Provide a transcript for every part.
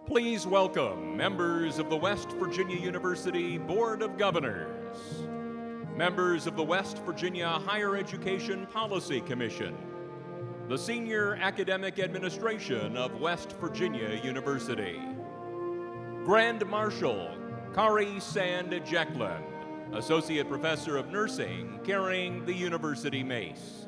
Please welcome members of the West Virginia University Board of Governors, members of the West Virginia Higher Education Policy Commission, the Senior Academic Administration of West Virginia University, Grand Marshal Kari Sand Jacklin, Associate Professor of Nursing, carrying the University Mace,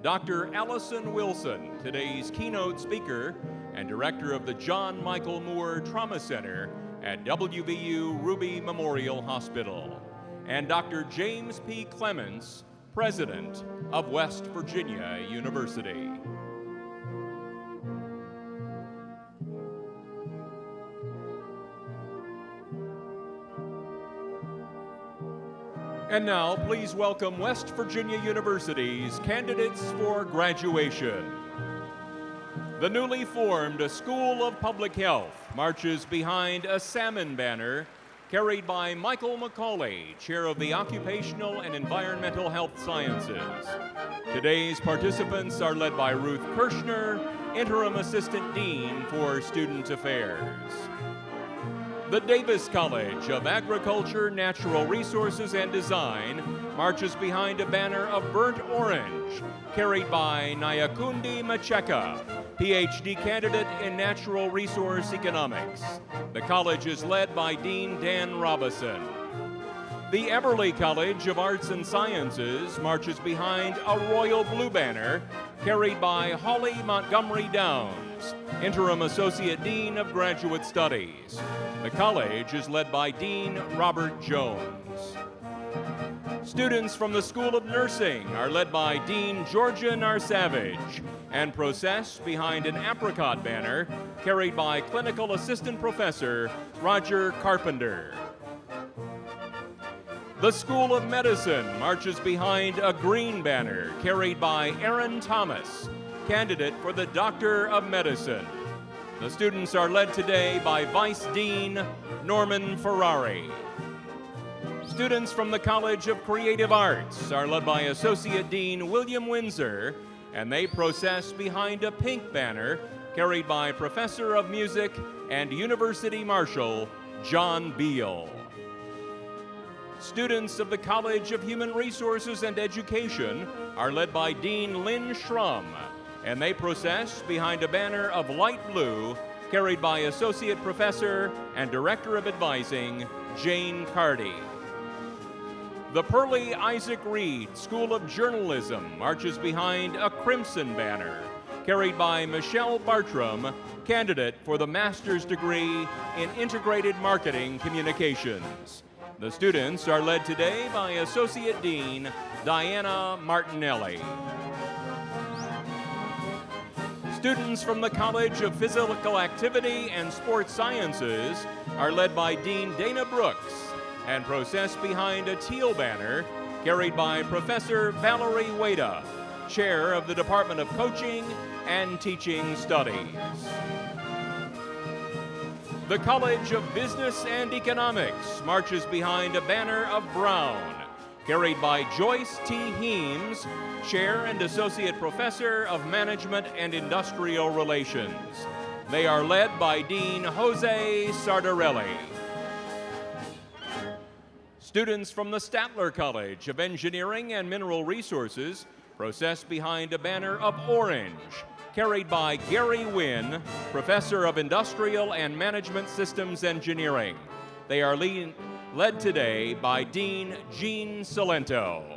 Dr. Alison Wilson, today's keynote speaker and director of the John Michael Moore Trauma Center at WVU Ruby Memorial Hospital, and Dr. James P. Clements, president of West Virginia University. And now, please welcome West Virginia University's candidates for graduation. The newly formed School of Public Health marches behind a salmon banner carried by Michael McCauley, Chair of the Occupational and Environmental Health Sciences. Today's participants are led by Ruth Kirshner, Interim Assistant Dean for Student Affairs. The Davis College of Agriculture, Natural Resources, and Design marches behind a banner of burnt orange carried by Nyakundi Macheka, PhD candidate in Natural Resource Economics. The college is led by Dean Dan Robison. The Everly College of Arts and Sciences marches behind a royal blue banner carried by Holly Montgomery Downs, Interim Associate Dean of Graduate Studies. The college is led by Dean Robert Jones. Students from the School of Nursing are led by Dean Georgia Narsavage and process behind an apricot banner carried by Clinical Assistant Professor Roger Carpenter. The School of Medicine marches behind a green banner carried by Aaron Thomas, candidate for the Doctor of Medicine. The students are led today by Vice Dean Norman Ferrari. Students from the College of Creative Arts are led by Associate Dean William Windsor, and they process behind a pink banner carried by Professor of Music and University Marshal John Beal. Students of the College of Human Resources and Education are led by Dean Lynn Schrum, and they process behind a banner of light blue carried by Associate Professor and Director of Advising Jane Cardy. The Pearlie Isaac Reed School of Journalism marches behind a crimson banner carried by Michelle Bartram, candidate for the master's degree in Integrated Marketing Communications. The students are led today by Associate Dean Diana Martinelli. Students from the College of Physical Activity and Sports Sciences are led by Dean Dana Brooks and process behind a teal banner carried by Professor Valerie Wada, Chair of the Department of Coaching and Teaching Studies. The College of Business and Economics marches behind a banner of brown carried by Joyce T. Heems, Chair and Associate Professor of Management and Industrial Relations. They are led by Dean Jose Sardarelli. Students from the Statler College of Engineering and Mineral Resources process behind a banner of orange carried by Gary Wynn, Professor of Industrial and Management Systems Engineering. They are led today by Dean Gene Salento.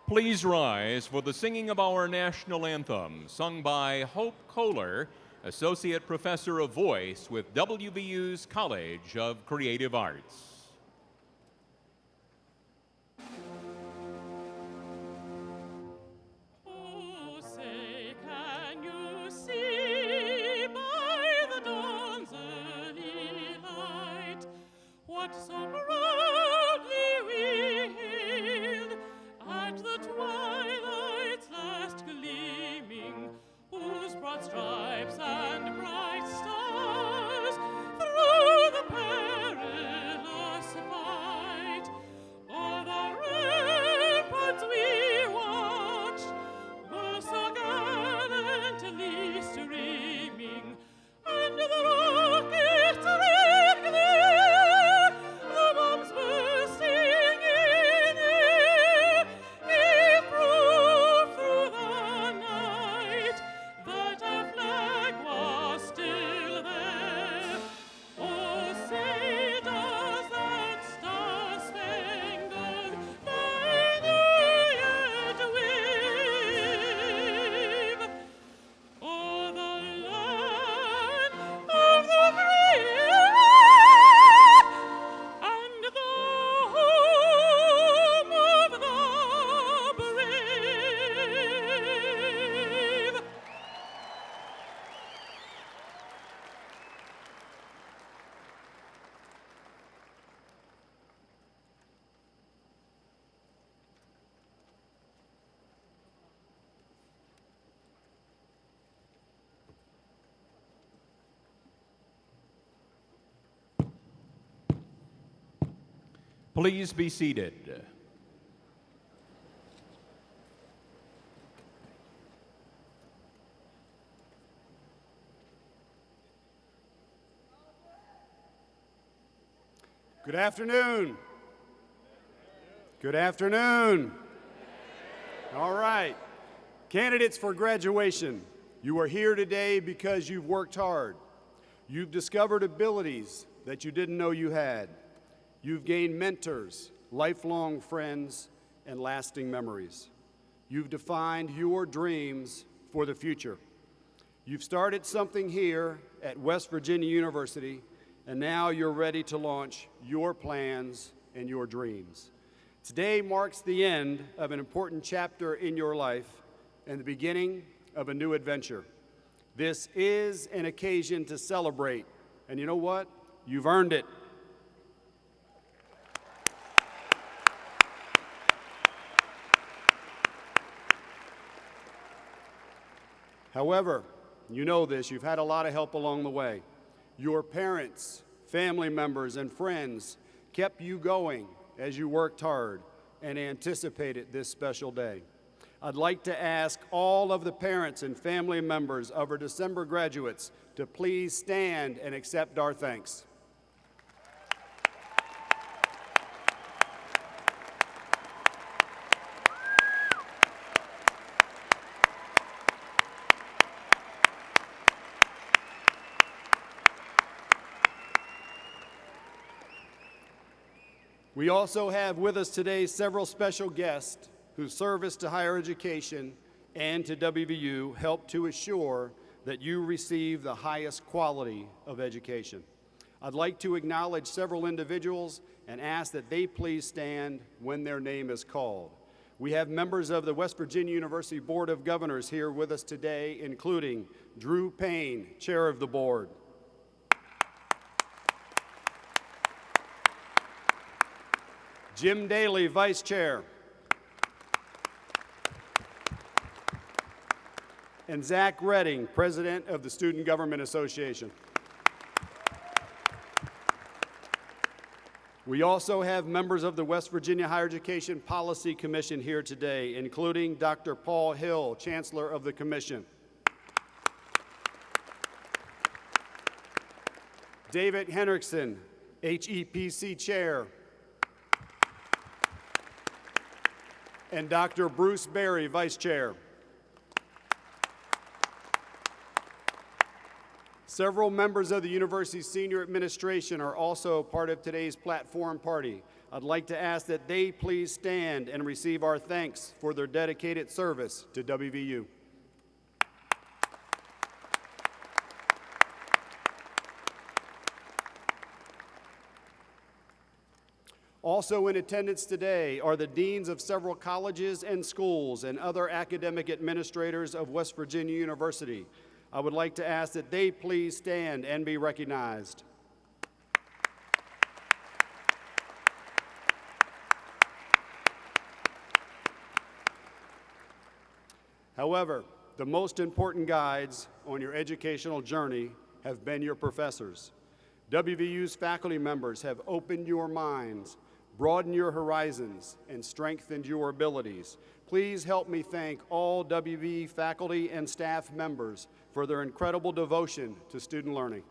Please rise for the singing of our national anthem, sung by Hope Koehler, Associate Professor of Voice with WVU's College of Creative Arts. Please be seated. Good afternoon. Good afternoon. All right. Candidates for graduation, you are here today because you've worked hard. You've discovered abilities that you didn't know you had. You've gained mentors, lifelong friends, and lasting memories. You've defined your dreams for the future. You've started something here at West Virginia University, and now you're ready to launch your plans and your dreams. Today marks the end of an important chapter in your life and the beginning of a new adventure. This is an occasion to celebrate, and you know what? You've earned it. However, you know this, you've had a lot of help along the way. Your parents, family members, and friends kept you going as you worked hard and anticipated this special day. I'd like to ask all of the parents and family members of our December graduates to please stand and accept our thanks. We also have with us today several special guests whose service to higher education and to WVU help to assure that you receive the highest quality of education. I'd like to acknowledge several individuals and ask that they please stand when their name is called. We have members of the West Virginia University Board of Governors here with us today, including Drew Payne, Chair of the Board, Jim Daly, Vice Chair, and Zach Redding, President of the Student Government Association. We also have members of the West Virginia Higher Education Policy Commission here today, including Dr. Paul Hill, Chancellor of the Commission, David Hendricks, HEPC Chair, and Dr. Bruce Berry, Vice Chair. Several members of the university's senior administration are also part of today's platform party. I'd like to ask that they please stand and receive our thanks for their dedicated service to WVU. Also in attendance today are the deans of several colleges and schools and other academic administrators of West Virginia University. I would like to ask that they please stand and be recognized. However, the most important guides on your educational journey have been your professors. WVU's faculty members have opened your minds, broadened your horizons, and strengthened your abilities. Please help me thank all WVU faculty and staff members for their incredible devotion to student learning.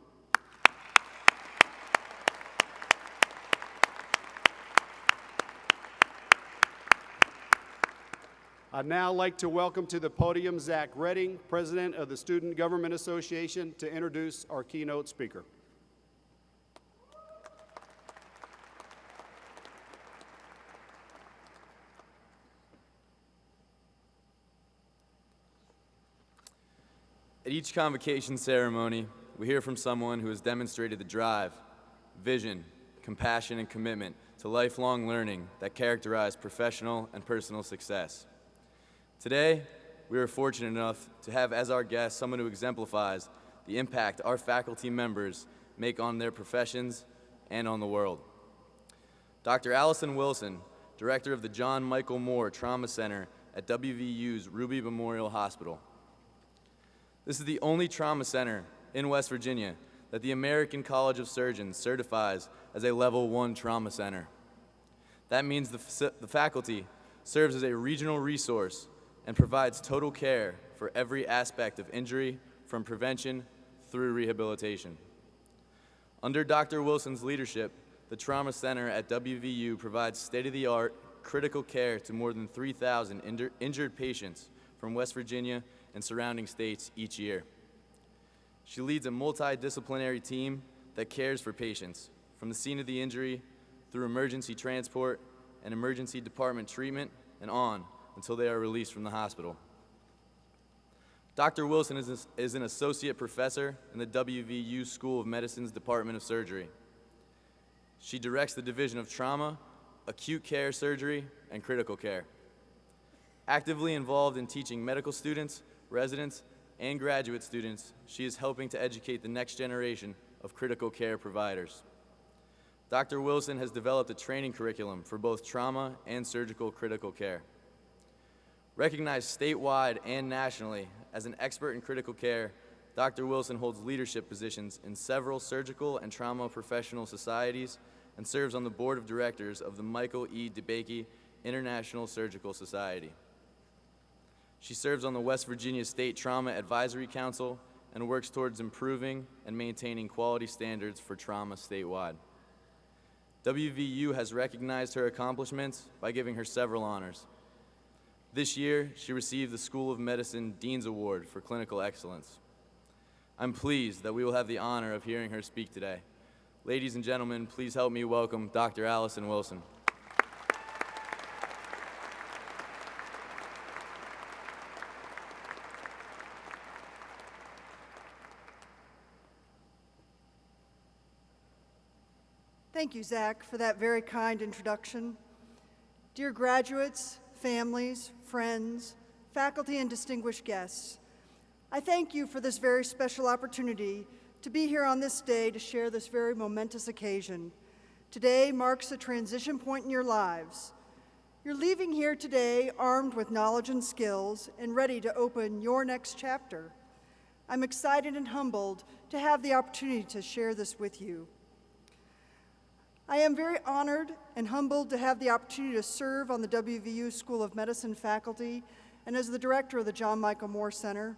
I'd now like to welcome to the podium Zach Redding, President of the Student Government Association, to introduce our keynote speaker. At each convocation ceremony, we hear from someone who has demonstrated the drive, vision, compassion, and commitment to lifelong learning that characterize professional and personal success. Today, we are fortunate enough to have as our guest someone who exemplifies the impact our faculty members make on their professions and on the world. Dr. Alison Wilson, Director of the John Michael Moore Trauma Center at WVU's Ruby Memorial Hospital. This is the only trauma center in West Virginia that the American College of Surgeons certifies as a Level 1 trauma center. That means the faculty serves as a regional resource and provides total care for every aspect of injury, from prevention through rehabilitation. Under Dr. Wilson's leadership, the Trauma Center at WVU provides state-of-the-art critical care to more than 3,000 injured patients from West Virginia and surrounding states each year. She leads a multidisciplinary team that cares for patients from the scene of the injury through emergency transport and emergency department treatment and on until they are released from the hospital. Dr. Wilson is an associate professor in the WVU School of Medicine's Department of Surgery. She directs the Division of Trauma, Acute Care Surgery, and Critical Care. Actively involved in teaching medical students, residents, and graduate students, she is helping to educate the next generation of critical care providers. Dr. Wilson has developed a training curriculum for both trauma and surgical critical care. Recognized statewide and nationally as an expert in critical care, Dr. Wilson holds leadership positions in several surgical and trauma professional societies and serves on the board of directors of the Michael E. DeBakey International Surgical Society. She serves on the West Virginia State Trauma Advisory Council and works towards improving and maintaining quality standards for trauma statewide. WVU has recognized her accomplishments by giving her several honors. This year, she received the School of Medicine Dean's Award for Clinical Excellence. I'm pleased that we will have the honor of hearing her speak today. Ladies and gentlemen, please help me welcome Dr. Alison Wilson. Thank you, Zach, for that very kind introduction. Dear graduates, families, friends, faculty, and distinguished guests, I thank you for this very special opportunity to be here on this day to share this very momentous occasion. Today marks a transition point in your lives. You're leaving here today armed with knowledge and skills and ready to open your next chapter. I'm excited and humbled to have the opportunity to share this with you. I am very honored and humbled to have the opportunity to serve on the WVU School of Medicine faculty and as the director of the John Michael Moore Center.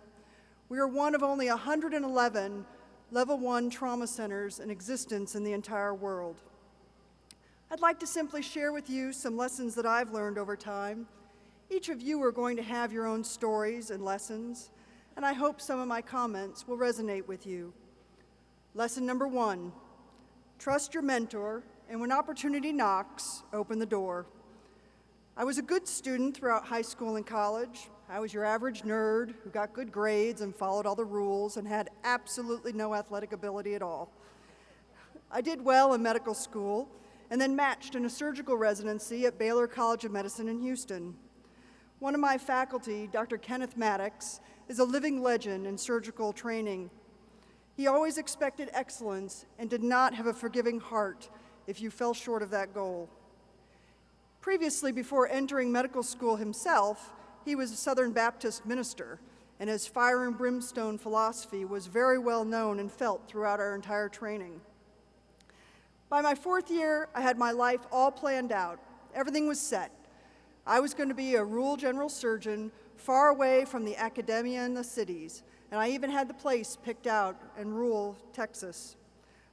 We are one of only 111 Level 1 trauma centers in existence in the entire world. I'd like to simply share with you some lessons that I've learned over time. Each of you are going to have your own stories and lessons, and I hope some of my comments will resonate with you. Lesson number 1, trust your mentor, and when opportunity knocks, open the door. I was a good student throughout high school and college. I was your average nerd who got good grades and followed all the rules and had absolutely no athletic ability at all. I did well in medical school and then matched in a surgical residency at Baylor College of Medicine in Houston. One of my faculty, Dr. Kenneth Maddox, is a living legend in surgical training. He always expected excellence and did not have a forgiving heart if you fell short of that goal. Previously, before entering medical school himself, he was a Southern Baptist minister, and his fire and brimstone philosophy was very well known and felt throughout our entire training. By my 4th year, I had my life all planned out. Everything was set. I was going to be a rural general surgeon far away from the academia and the cities, and I even had the place picked out in rural Texas.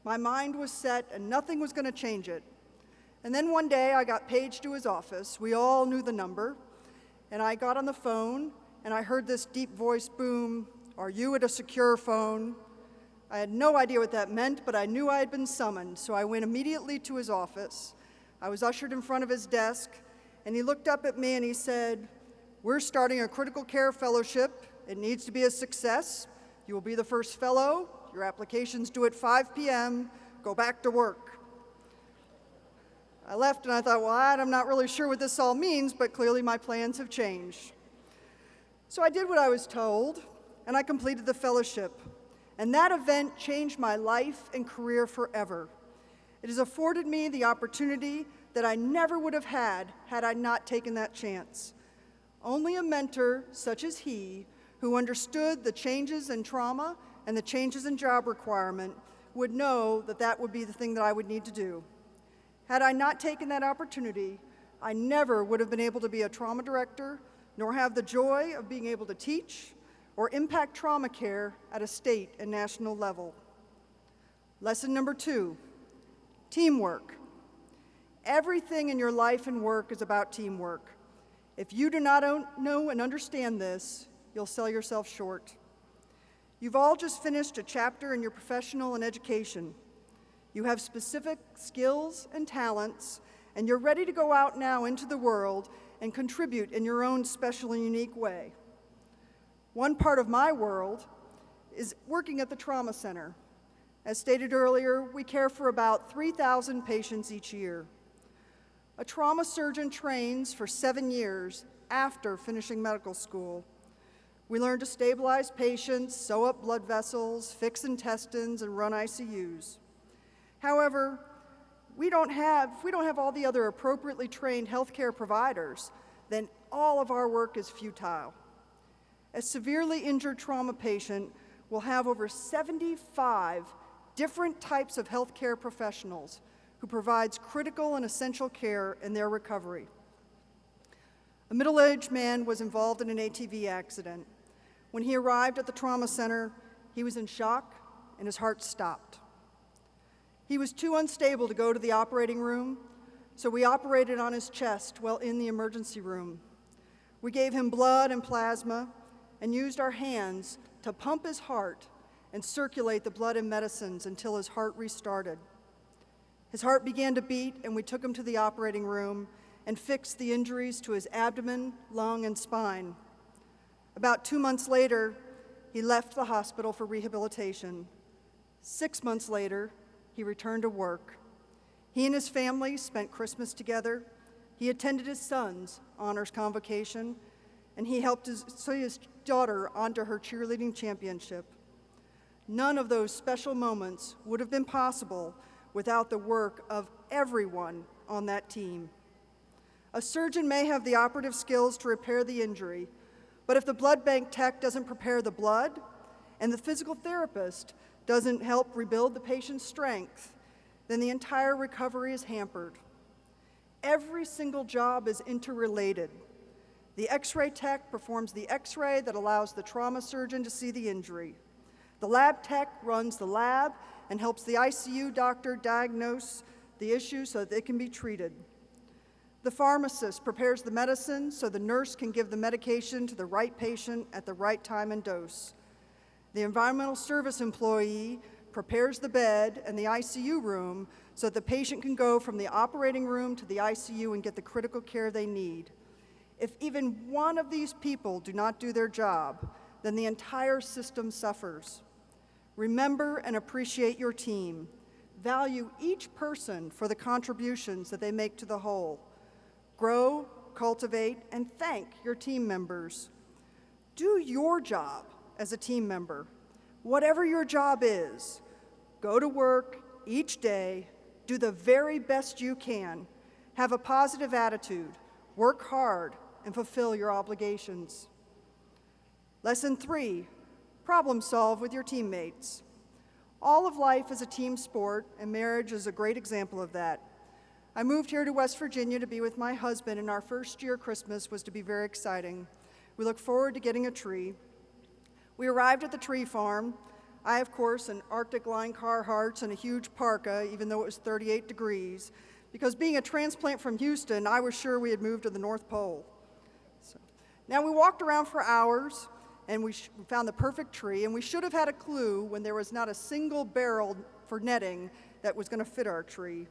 My mind was set, and nothing was going to change it. And then one day, I got paged to his office. We all knew the number. And I got on the phone, and I heard this deep voice boom, "Are you at a secure phone?" I had no idea what that meant, but I knew I had been summoned, so I went immediately to his office. I was ushered in front of his desk, and he looked up at me and he said, "We're starting a critical care fellowship. It needs to be a success. You will be the first fellow. Your application's due at 5 p.m. Go back to work." I left and I thought, well, I'm not really sure what this all means, but clearly my plans have changed. So I did what I was told, and I completed the fellowship. And that event changed my life and career forever. It has afforded me the opportunity that I never would have had I not taken that chance. Only a mentor such as he, who understood the changes in trauma and the changes in job requirement, would know that that would be the thing that I would need to do. Had I not taken that opportunity, I never would have been able to be a trauma director, nor have the joy of being able to teach or impact trauma care at a state and national level. Lesson number 2, teamwork. Everything in your life and work is about teamwork. If you do not know and understand this, you'll sell yourself short. You've all just finished a chapter in your professional and education. You have specific skills and talents, and you're ready to go out now into the world and contribute in your own special and unique way. One part of my world is working at the trauma center. As stated earlier, we care for about 3,000 patients each year. A trauma surgeon trains for 7 years after finishing medical school. We learn to stabilize patients, sew up blood vessels, fix intestines, and run ICUs. However, if we don't have all the other appropriately trained healthcare providers, then all of our work is futile. A severely injured trauma patient will have over 75 different types of healthcare professionals who provides critical and essential care in their recovery. A middle-aged man was involved in an ATV accident. When he arrived at the trauma center, he was in shock and his heart stopped. He was too unstable to go to the operating room, so we operated on his chest while in the emergency room. We gave him blood and plasma and used our hands to pump his heart and circulate the blood and medicines until his heart restarted. His heart began to beat, and we took him to the operating room and fixed the injuries to his abdomen, lung, and spine. About 2 months later, he left the hospital for rehabilitation. 6 months later, he returned to work. He and his family spent Christmas together. He attended his son's honors convocation, and he helped his daughter onto her cheerleading championship. None of those special moments would have been possible without the work of everyone on that team. A surgeon may have the operative skills to repair the injury, but if the blood bank tech doesn't prepare the blood and the physical therapist doesn't help rebuild the patient's strength, then the entire recovery is hampered. Every single job is interrelated. The X-ray tech performs the X-ray that allows the trauma surgeon to see the injury. The lab tech runs the lab and helps the ICU doctor diagnose the issue so that it can be treated. The pharmacist prepares the medicine so the nurse can give the medication to the right patient at the right time and dose. The environmental service employee prepares the bed and the ICU room so that the patient can go from the operating room to the ICU and get the critical care they need. If even one of these people do not do their job, then the entire system suffers. Remember and appreciate your team. Value each person for the contributions that they make to the whole. Grow, cultivate, and thank your team members. Do your job as a team member. Whatever your job is, go to work each day, do the very best you can, have a positive attitude, work hard, and fulfill your obligations. Lesson 3, problem solve with your teammates. All of life is a team sport, and marriage is a great example of that. I moved here to West Virginia to be with my husband, and our first year Christmas was to be very exciting. We look forward to getting a tree. We arrived at the tree farm. I, of course, an Arctic line Carhartts and a huge parka, even though it was 38 degrees, because being a transplant from Houston, I was sure we had moved to the North Pole. Now, we walked around for hours, and we found the perfect tree, and we should have had a clue when there was not a single barrel for netting that was going to fit our tree.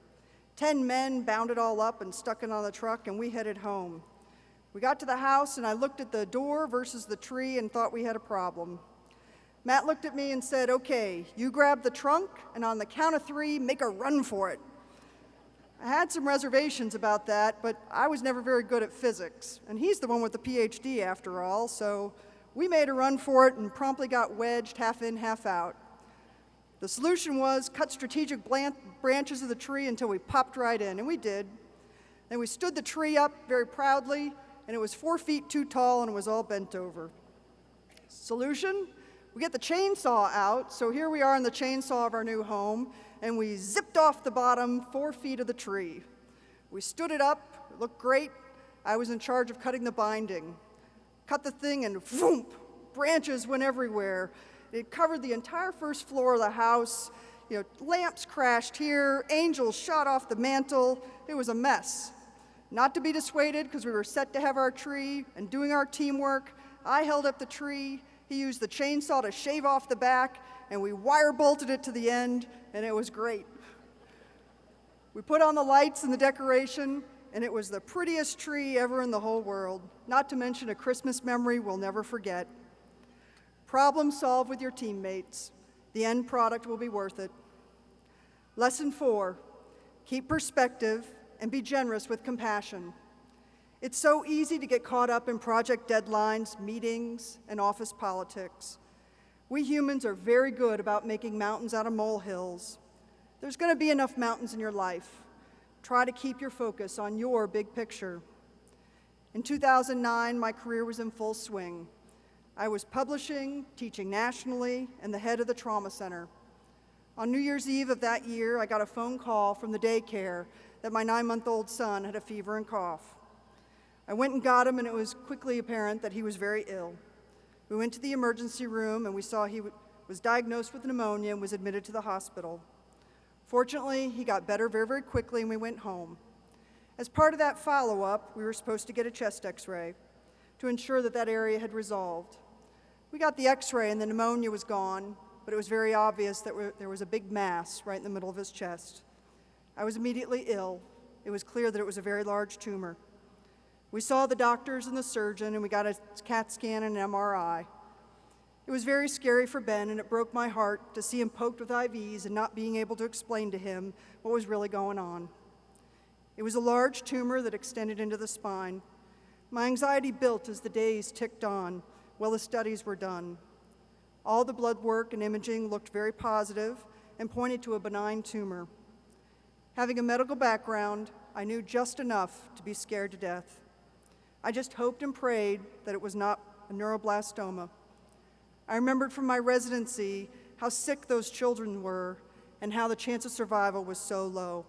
10 men bound it all up and stuck it on the truck, and we headed home. We got to the house, and I looked at the door versus the tree and thought we had a problem. Matt looked at me and said, "Okay, you grab the trunk, and on the count of 3, make a run for it." I had some reservations about that, but I was never very good at physics, and he's the one with the PhD after all, so we made a run for it and promptly got wedged half in, half out. The solution was cut strategic branches of the tree until we popped right in, and we did. Then we stood the tree up very proudly, and it was 4 feet too tall and it was all bent over. Solution? We get the chainsaw out, so here we are in the chainsaw of our new home, and we zipped off the bottom 4 feet of the tree. We stood it up, it looked great. I was in charge of cutting the binding. Cut the thing and whoomp, branches went everywhere. It covered the entire first floor of the house. Lamps crashed here, angels shot off the mantle. It was a mess. Not to be dissuaded, because we were set to have our tree and doing our teamwork, I held up the tree, he used the chainsaw to shave off the back, and we wire bolted it to the end, and it was great. We put on the lights and the decoration, and it was the prettiest tree ever in the whole world, not to mention a Christmas memory we'll never forget. Problem solve with your teammates. The end product will be worth it. Lesson 4, keep perspective and be generous with compassion. It's so easy to get caught up in project deadlines, meetings, and office politics. We humans are very good about making mountains out of molehills. There's going to be enough mountains in your life. Try to keep your focus on your big picture. In 2009, my career was in full swing. I was publishing, teaching nationally, and the head of the trauma center. On New Year's Eve of that year, I got a phone call from the daycare that my 9-month-old son had a fever and cough. I went and got him, and it was quickly apparent that he was very ill. We went to the emergency room, and we saw he was diagnosed with pneumonia and was admitted to the hospital. Fortunately, he got better very, very quickly, and we went home. As part of that follow-up, we were supposed to get a chest x-ray to ensure that that area had resolved. We got the x-ray, and the pneumonia was gone, but it was very obvious that there was a big mass right in the middle of his chest. I was immediately ill. It was clear that it was a very large tumor. We saw the doctors and the surgeon, and we got a CAT scan and an MRI. It was very scary for Ben, and it broke my heart to see him poked with IVs and not being able to explain to him what was really going on. It was a large tumor that extended into the spine. My anxiety built as the days ticked on while the studies were done. All the blood work and imaging looked very positive and pointed to a benign tumor. Having a medical background, I knew just enough to be scared to death. I just hoped and prayed that it was not a neuroblastoma. I remembered from my residency how sick those children were and how the chance of survival was so low.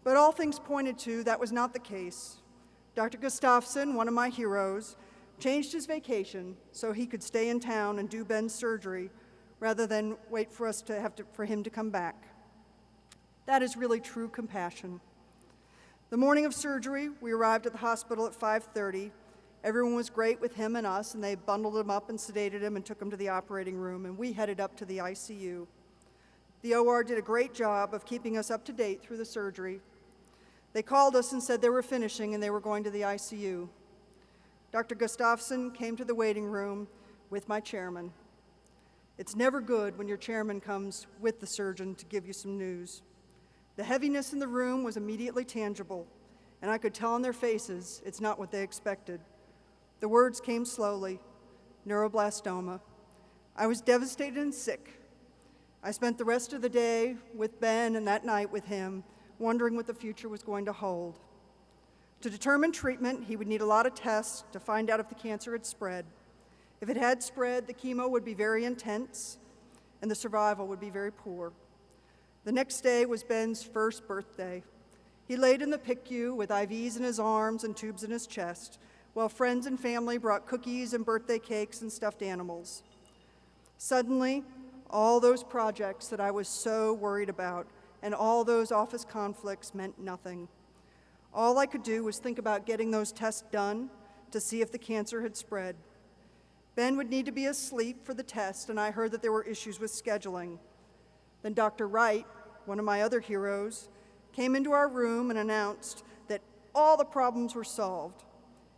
But all things pointed to that was not the case. Dr. Gustafson, one of my heroes, changed his vacation so he could stay in town and do Ben's surgery rather than wait for for him to come back. That is really true compassion. The morning of surgery, we arrived at the hospital at 5:30. Everyone was great with him and us, and they bundled him up and sedated him and took him to the operating room, and we headed up to the ICU. The OR did a great job of keeping us up to date through the surgery. They called us and said they were finishing and they were going to the ICU. Dr. Gustafson came to the waiting room with my chairman. It's never good when your chairman comes with the surgeon to give you some news. The heaviness in the room was immediately tangible, and I could tell on their faces it's not what they expected. The words came slowly: neuroblastoma. I was devastated and sick. I spent the rest of the day with Ben and that night with him, wondering what the future was going to hold. To determine treatment, he would need a lot of tests to find out if the cancer had spread. If it had spread, the chemo would be very intense, and the survival would be very poor. The next day was Ben's first birthday. He laid in the PICU with IVs in his arms and tubes in his chest, while friends and family brought cookies and birthday cakes and stuffed animals. Suddenly, all those projects that I was so worried about and all those office conflicts meant nothing. All I could do was think about getting those tests done to see if the cancer had spread. Ben would need to be asleep for the test, and I heard that there were issues with scheduling. Then Dr. Wright, one of my other heroes, came into our room and announced that all the problems were solved.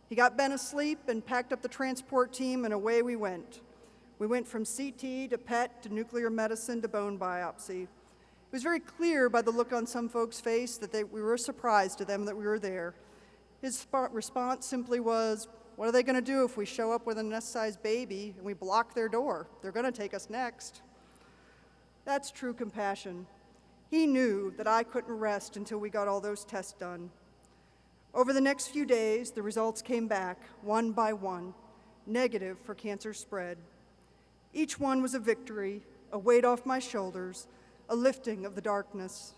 He got Ben asleep and packed up the transport team, and away we went. We went from CT to PET to nuclear medicine to bone biopsy. It was very clear by the look on some folks' face that we were a surprise to them that we were there. His response simply was, what are they going to do if we show up with a nest-sized baby and we block their door? They're going to take us next. That's true compassion. He knew that I couldn't rest until we got all those tests done. Over the next few days, the results came back, one by one, negative for cancer spread. Each one was a victory, a weight off my shoulders, a lifting of the darkness.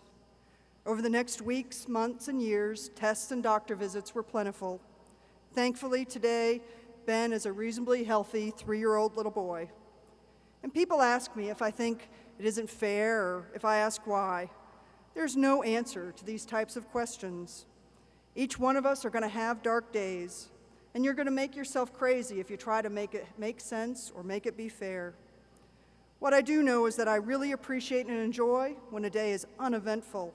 Over the next weeks, months, and years, tests and doctor visits were plentiful. Thankfully, today, Ben is a reasonably healthy 3-year-old little boy. And people ask me if I think it isn't fair or if I ask why. There's no answer to these types of questions. Each one of us are going to have dark days, and you're going to make yourself crazy if you try to make it make sense or make it be fair. What I do know is that I really appreciate and enjoy when a day is uneventful.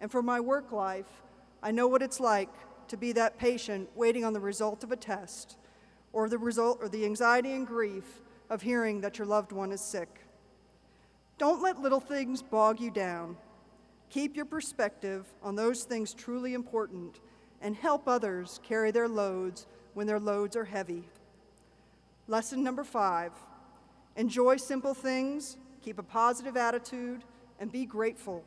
And for my work life, I know what it's like to be that patient waiting on the result of a test, or the anxiety and grief of hearing that your loved one is sick. Don't let little things bog you down. Keep your perspective on those things truly important and help others carry their loads when their loads are heavy. Lesson number 5, enjoy simple things, keep a positive attitude, and be grateful.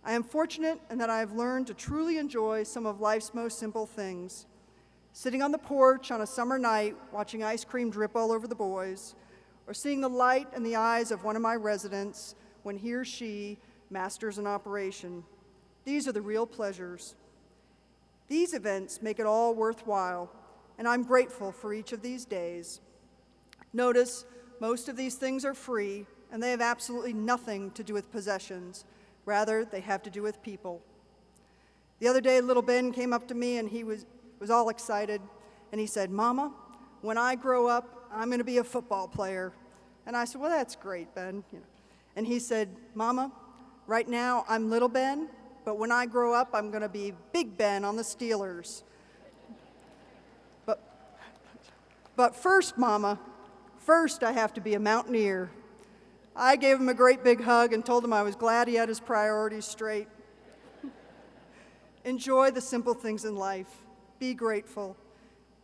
I am fortunate in that I have learned to truly enjoy some of life's most simple things. Sitting on the porch on a summer night, watching ice cream drip all over the boys, or seeing the light in the eyes of one of my residents when he or she masters an operation. These are the real pleasures. These events make it all worthwhile, and I'm grateful for each of these days. Notice, most of these things are free, and they have absolutely nothing to do with possessions. Rather, they have to do with people. The other day, little Ben came up to me, and he was all excited, and he said, "Mama, when I grow up, I'm going to be a football player." And I said, "Well, that's great, Ben." And he said, "Mama, right now I'm little Ben, but when I grow up, I'm going to be Big Ben on the Steelers." But first, Mama, first I have to be a Mountaineer. I gave him a great big hug and told him I was glad he had his priorities straight. Enjoy the simple things in life. Be grateful.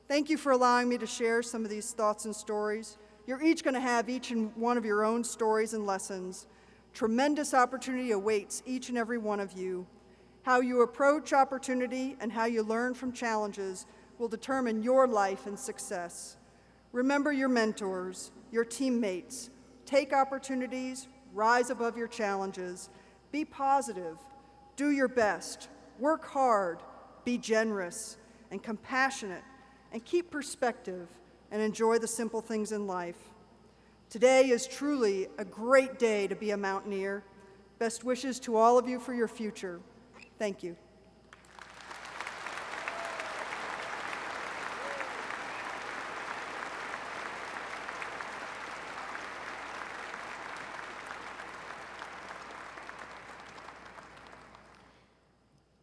Thank you for allowing me to share some of these thoughts and stories. You're each going to have each and one of your own stories and lessons. Tremendous opportunity awaits each and every one of you. How you approach opportunity and how you learn from challenges will determine your life and success. Remember your mentors, your teammates. Take opportunities, rise above your challenges. Be positive, do your best, work hard, be generous and compassionate, and keep perspective and enjoy the simple things in life. Today is truly a great day to be a Mountaineer. Best wishes to all of you for your future. Thank you.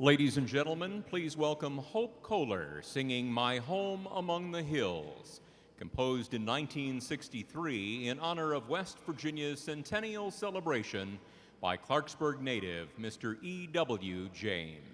Ladies and gentlemen, please welcome Hope Koehler singing My Home Among the Hills, composed in 1963 in honor of West Virginia's centennial celebration by Clarksburg native Mr. E.W. James.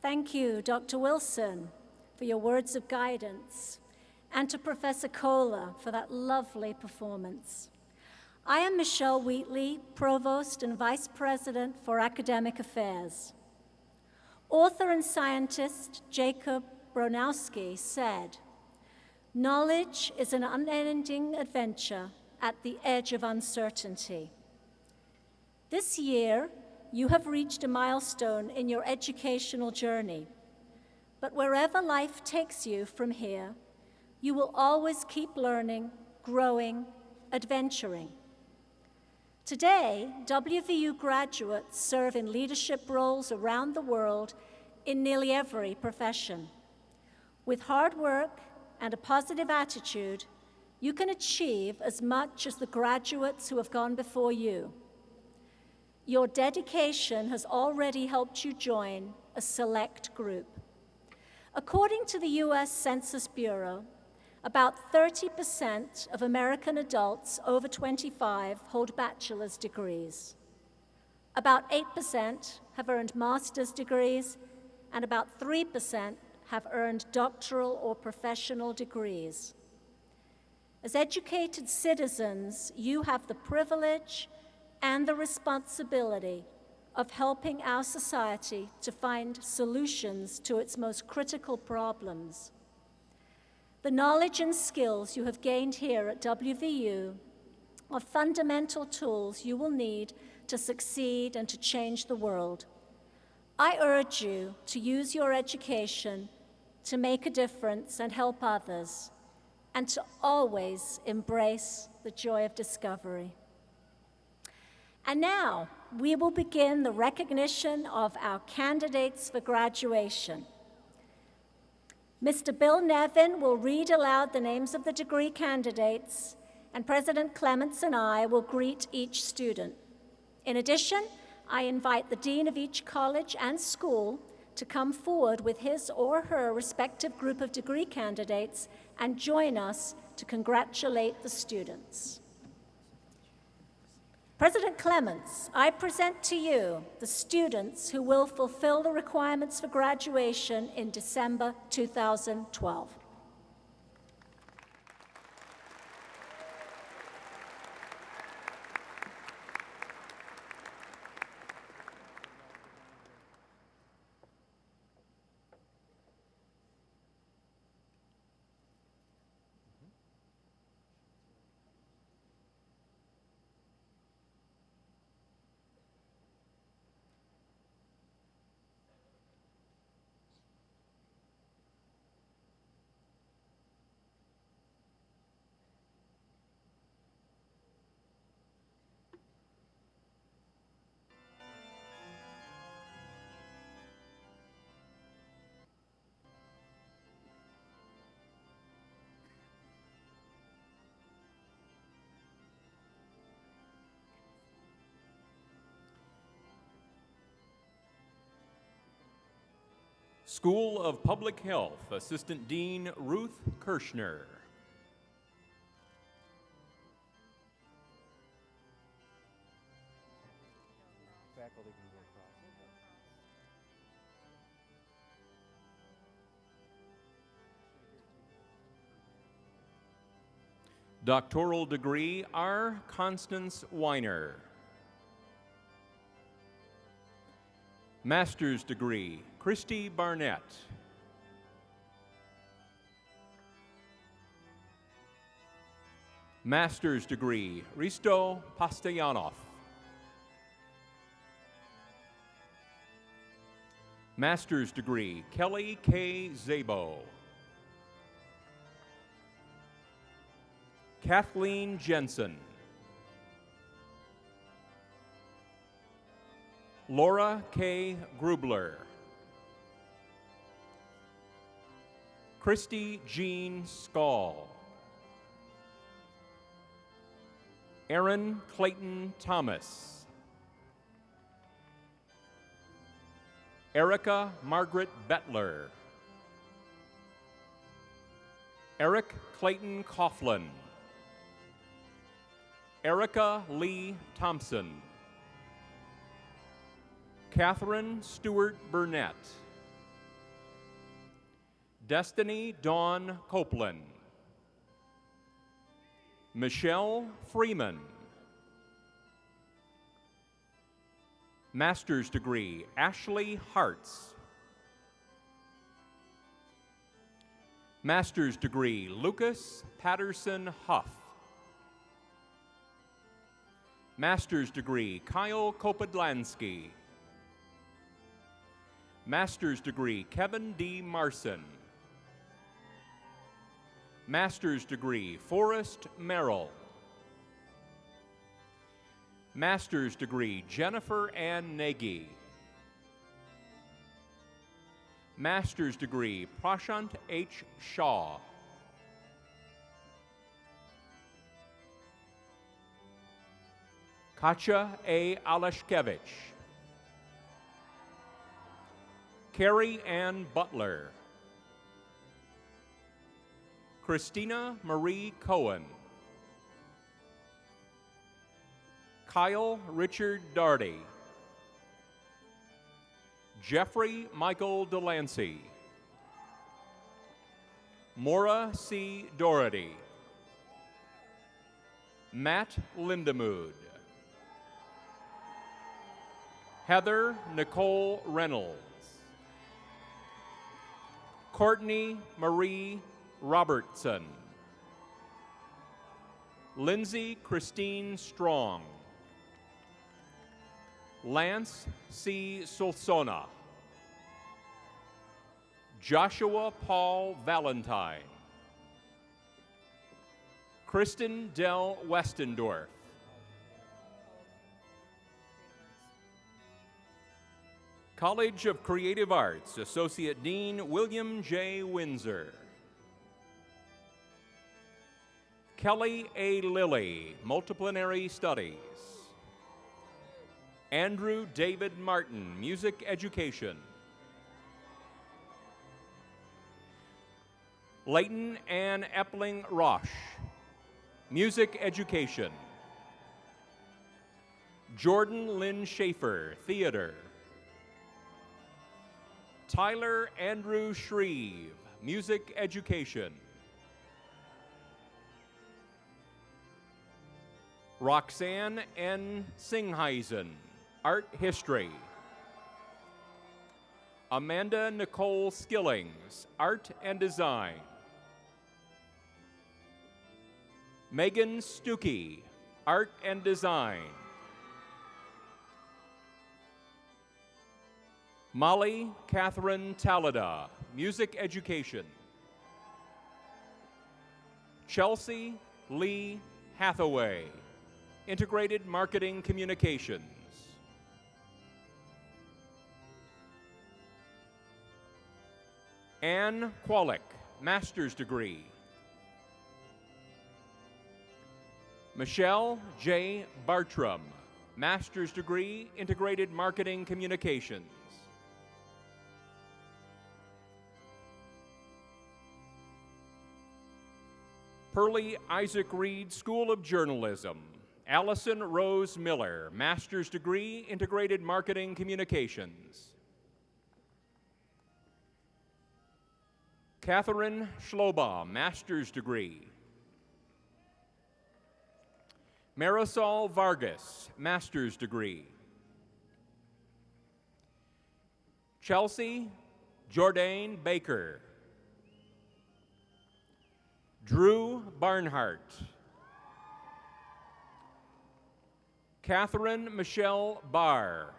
Thank you, Dr. Wilson, for your words of guidance, and to Professor Koehler for that lovely performance. I am Michelle Wheatley, Provost and Vice President for Academic Affairs. Author and scientist Jacob Bronowski said, "Knowledge is an unending adventure at the edge of uncertainty." This year, you have reached a milestone in your educational journey, but wherever life takes you from here, you will always keep learning, growing, adventuring. Today, WVU graduates serve in leadership roles around the world in nearly every profession. With hard work and a positive attitude, you can achieve as much as the graduates who have gone before you. Your dedication has already helped you join a select group. According to the US Census Bureau, about 30% of American adults over 25 hold bachelor's degrees. About 8% have earned master's degrees, and about 3% have earned doctoral or professional degrees. As educated citizens, you have the privilege and the responsibility of helping our society to find solutions to its most critical problems. The knowledge and skills you have gained here at WVU are fundamental tools you will need to succeed and to change the world. I urge you to use your education to make a difference and help others, and to always embrace the joy of discovery. And now, we will begin the recognition of our candidates for graduation. Mr. Bill Nevin will read aloud the names of the degree candidates, and President Clements and I will greet each student. In addition, I invite the dean of each college and school to come forward with his or her respective group of degree candidates and join us to congratulate the students. President Clements, I present to you the students who will fulfill the requirements for graduation in December 2012. School of Public Health, Assistant Dean Ruth Kirschner. Doctoral degree, R. Constance Weiner. Master's degree, Christy Barnett. Master's degree, Risto Pastayanov. Master's degree, Kelly K. Zabo. Kathleen Jensen. Laura K. Grubler. Christy Jean Skall. Aaron Clayton Thomas. Erica Margaret Bettler. Eric Clayton Coughlin. Erica Lee Thompson. Catherine Stewart Burnett. Destiny Dawn Copeland. Michelle Freeman. Master's degree, Ashley Hartz. Master's degree, Lucas Patterson Huff. Master's degree, Kyle Kopodlansky. Master's degree, Kevin D. Marson. Master's degree, Forrest Merrill. Master's degree, Jennifer Ann Nagy. Master's degree, Prashant H. Shaw. Katja A. Alashkevich. Carrie Ann Butler. Christina Marie Cohen. Kyle Richard Darty. Jeffrey Michael Delancey. Maura C. Doherty. Matt Lindemood. Heather Nicole Reynolds. Courtney Marie Robertson. Lindsay Christine Strong. Lance C. Solsona. Joshua Paul Valentine. Kristen Del Westendorf. College of Creative Arts, Associate Dean William J. Windsor. Kelly A. Lilly, Multiplinary Studies. Andrew David Martin, Music Education. Leighton Ann Epling Roche, Music Education. Jordan Lynn Schaefer, theater. Tyler Andrew Shreve, music education. Roxanne N. Singheisen, art history. Amanda Nicole Skillings, art and design. Megan Stuckey, art and design. Molly Catherine Talada, music education. Chelsea Lee Hathaway, integrated marketing communications. Anne Qualick, master's degree. Michelle J. Bartram, master's degree, integrated marketing communications. Pearlie Isaac Reed School of Journalism. Allison Rose Miller, master's degree, integrated marketing communications. Catherine Schlobaum, master's degree. Marisol Vargas, master's degree. Chelsea Jourdain Baker. Drew Barnhart. Catherine Michelle Barr.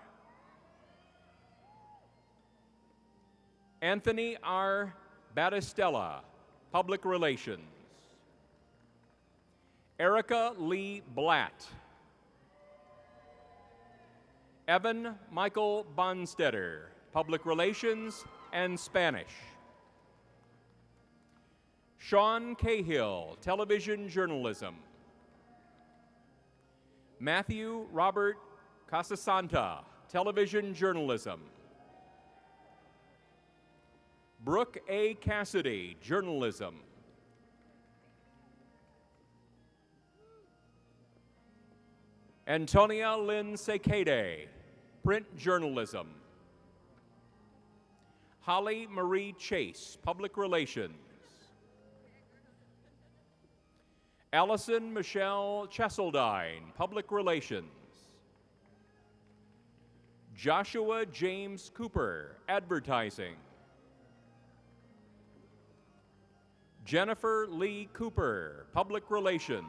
Anthony R. Battistella, public relations. Erica Lee Blatt. Evan Michael Bonstetter, public relations and Spanish. Sean Cahill, television journalism. Matthew Robert Casasanta, television journalism. Brooke A. Cassidy, journalism. Antonia Lynn Sekede, print journalism. Holly Marie Chase, public relations. Allison Michelle Cheseldine, public relations. Joshua James Cooper, advertising. Jennifer Lee Cooper, public relations.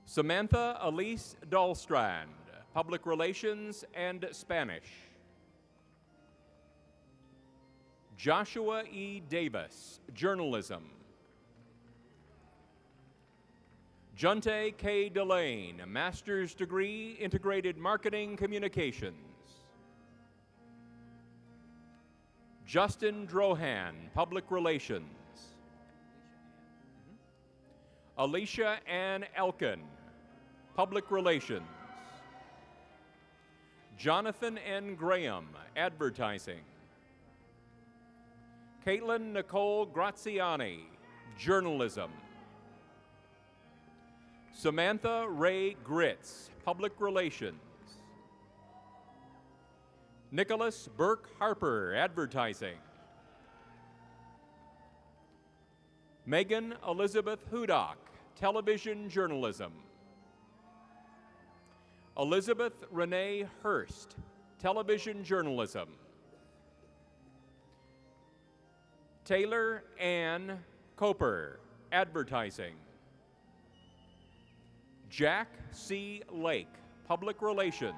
Samantha Elise Dahlstrand, public relations and Spanish. Joshua E. Davis, journalism. Junte K. Delane, master's degree, integrated marketing communications. Justin Drohan, public relations. Alicia Ann Elkin, public relations. Jonathan N. Graham, advertising. Caitlin Nicole Graziani, journalism. Samantha Ray Gritz, public relations. Nicholas Burke Harper, advertising. Megan Elizabeth Hudak, television journalism. Elizabeth Renee Hurst, television journalism. Taylor Ann Coper, advertising. Jack C. Lake, public relations.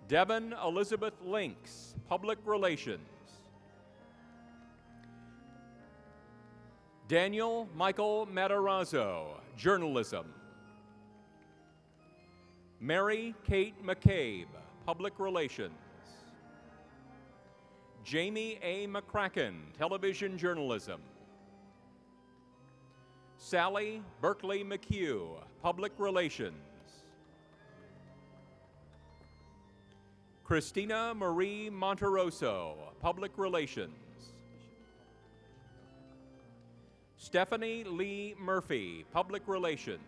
Devin Elizabeth Links, public relations. Daniel Michael Matarazzo, journalism. Mary Kate McCabe, public relations. Jamie A. McCracken, television journalism. Sally Berkeley McHugh, public relations. Christina Marie Monteroso, public relations. Stephanie Lee Murphy, Public Relations.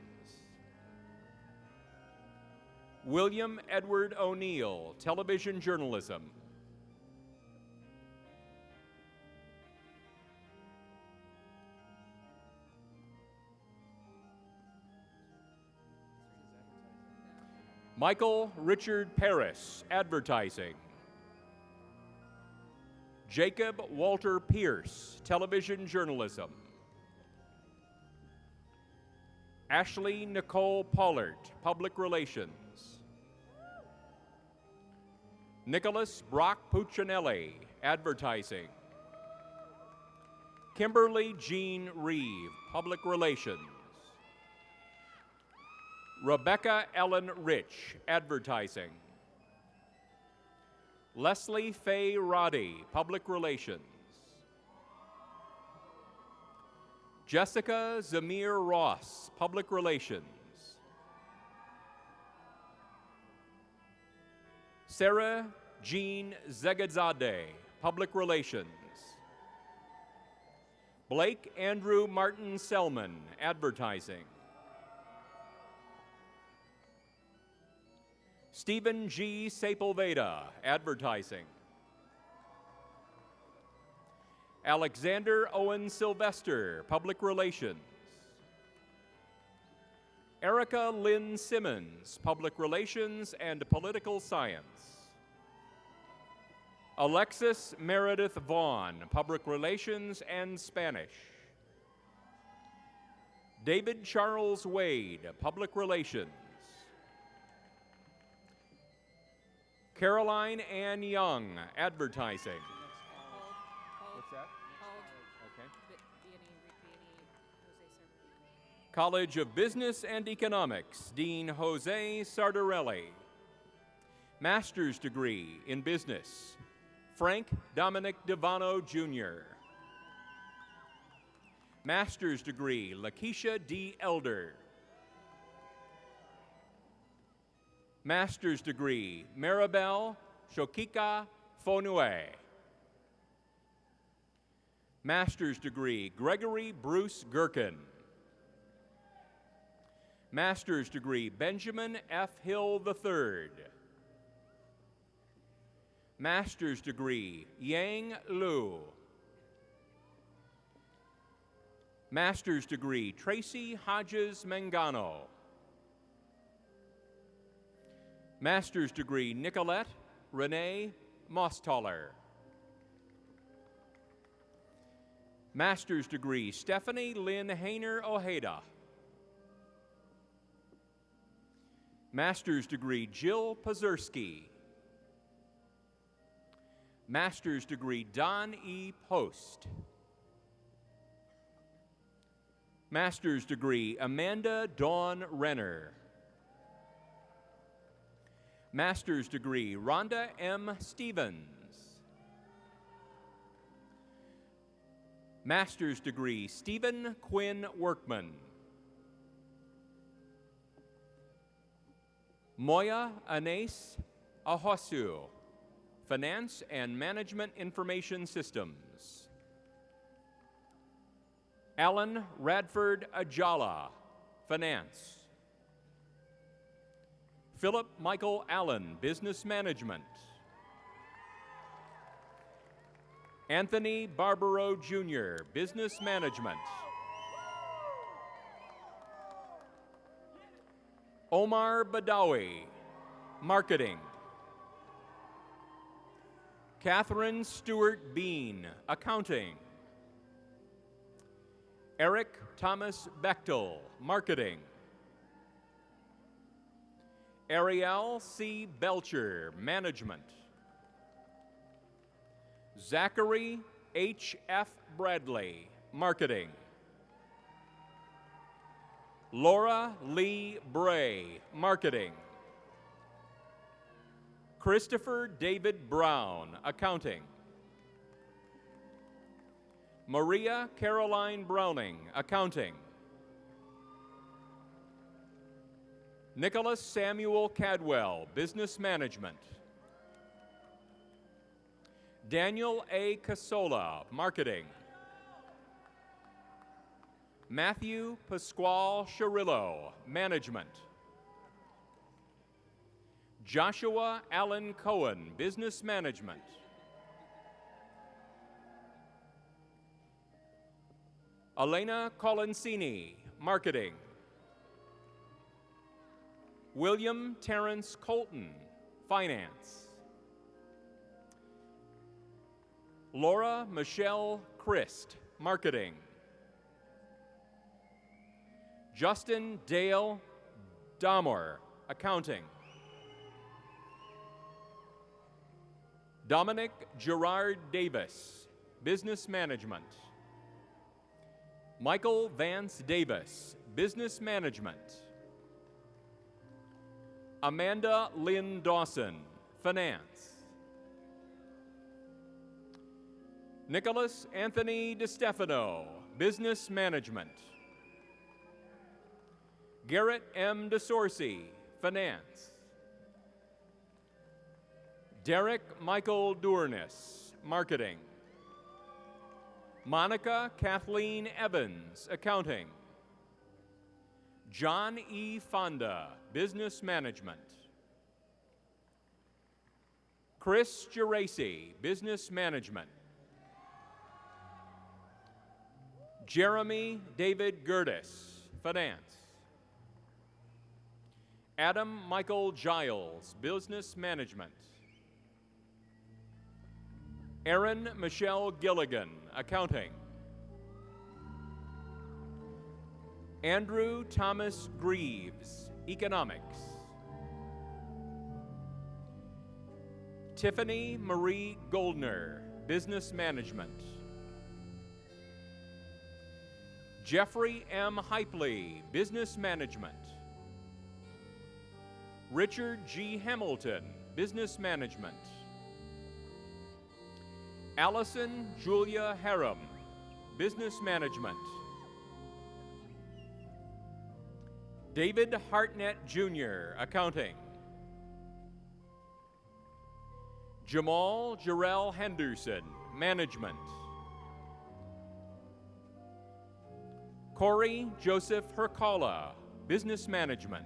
William Edward O'Neill, Television Journalism. Michael Richard Paris, Advertising. Jacob Walter Pierce, Television Journalism. Ashley Nicole Pollard, Public Relations. Nicholas Brock Puccinelli, Advertising. Kimberly Jean Reeve, Public Relations. Rebecca Ellen Rich, Advertising. Leslie Faye Roddy, Public Relations. Jessica Zamir Ross, Public Relations. Sarah Jean Zegadzadeh, Public Relations. Blake Andrew Martin Selman, Advertising. Stephen G. Sepulveda, Advertising. Alexander Owen Sylvester, Public Relations. Erica Lynn Simmons, Public Relations and Political Science. Alexis Meredith Vaughn, Public Relations and Spanish. David Charles Wade, Public Relations. Caroline Ann Young, Advertising. What's that? Okay. College of Business and Economics, Dean Jose Sardarelli. Master's degree in Business, Frank Dominic Devano, Jr. Master's degree, Lakeisha D. Elder. Master's degree, Maribel Shokika Fonue. Master's degree, Gregory Bruce Gherkin. Master's degree, Benjamin F. Hill III. Master's degree, Yang Liu. Master's degree, Tracy Hodges Mangano. Master's degree, Nicolette Renee Mostaller. Master's degree, Stephanie Lynn Hayner Ojeda. Master's degree, Jill Pazerski. Master's degree, Don E. Post. Master's degree, Amanda Dawn Renner. Master's degree, Rhonda M. Stevens. Master's degree, Stephen Quinn Workman. Moya Anais Ahosu, Finance and Management Information Systems. Alan Radford Ajala, Finance. Philip Michael Allen, Business Management. Anthony Barbaro, Jr., Business Management. Omar Badawi, Marketing. Catherine Stewart Bean, Accounting. Eric Thomas Bechtel, Marketing. Ariel C. Belcher, Management. Zachary H. F. Bradley, Marketing. Laura Lee Bray, Marketing. Christopher David Brown, Accounting. Maria Caroline Browning, Accounting. Nicholas Samuel Cadwell, Business Management. Daniel A. Casola, Marketing. Matthew Pasquale Sharillo, Management. Joshua Allen Cohen, Business Management. Elena Colancini, Marketing. William Terrence Colton, Finance. Laura Michelle Christ, Marketing. Justin Dale Dahmer, Accounting. Dominic Gerard Davis, Business Management. Michael Vance Davis, Business Management. Amanda Lynn Dawson, Finance. Nicholas Anthony DeStefano, Business Management. Garrett M. DeSorcy, Finance. Derek Michael Dournis, Marketing. Monica Kathleen Evans, Accounting. John E. Fonda, Business Management. Chris Geraci, Business Management. Jeremy David Gertis, Finance. Adam Michael Giles, Business Management. Erin Michelle Gilligan, Accounting. Andrew Thomas Greaves, Economics. Tiffany Marie Goldner, Business Management. Jeffrey M. Hypley, Business Management. Richard G. Hamilton, Business Management. Allison Julia Harum, Business Management. David Hartnett Jr., Accounting. Jamal Jarrell Henderson, Management. Corey Joseph Hercala, Business Management.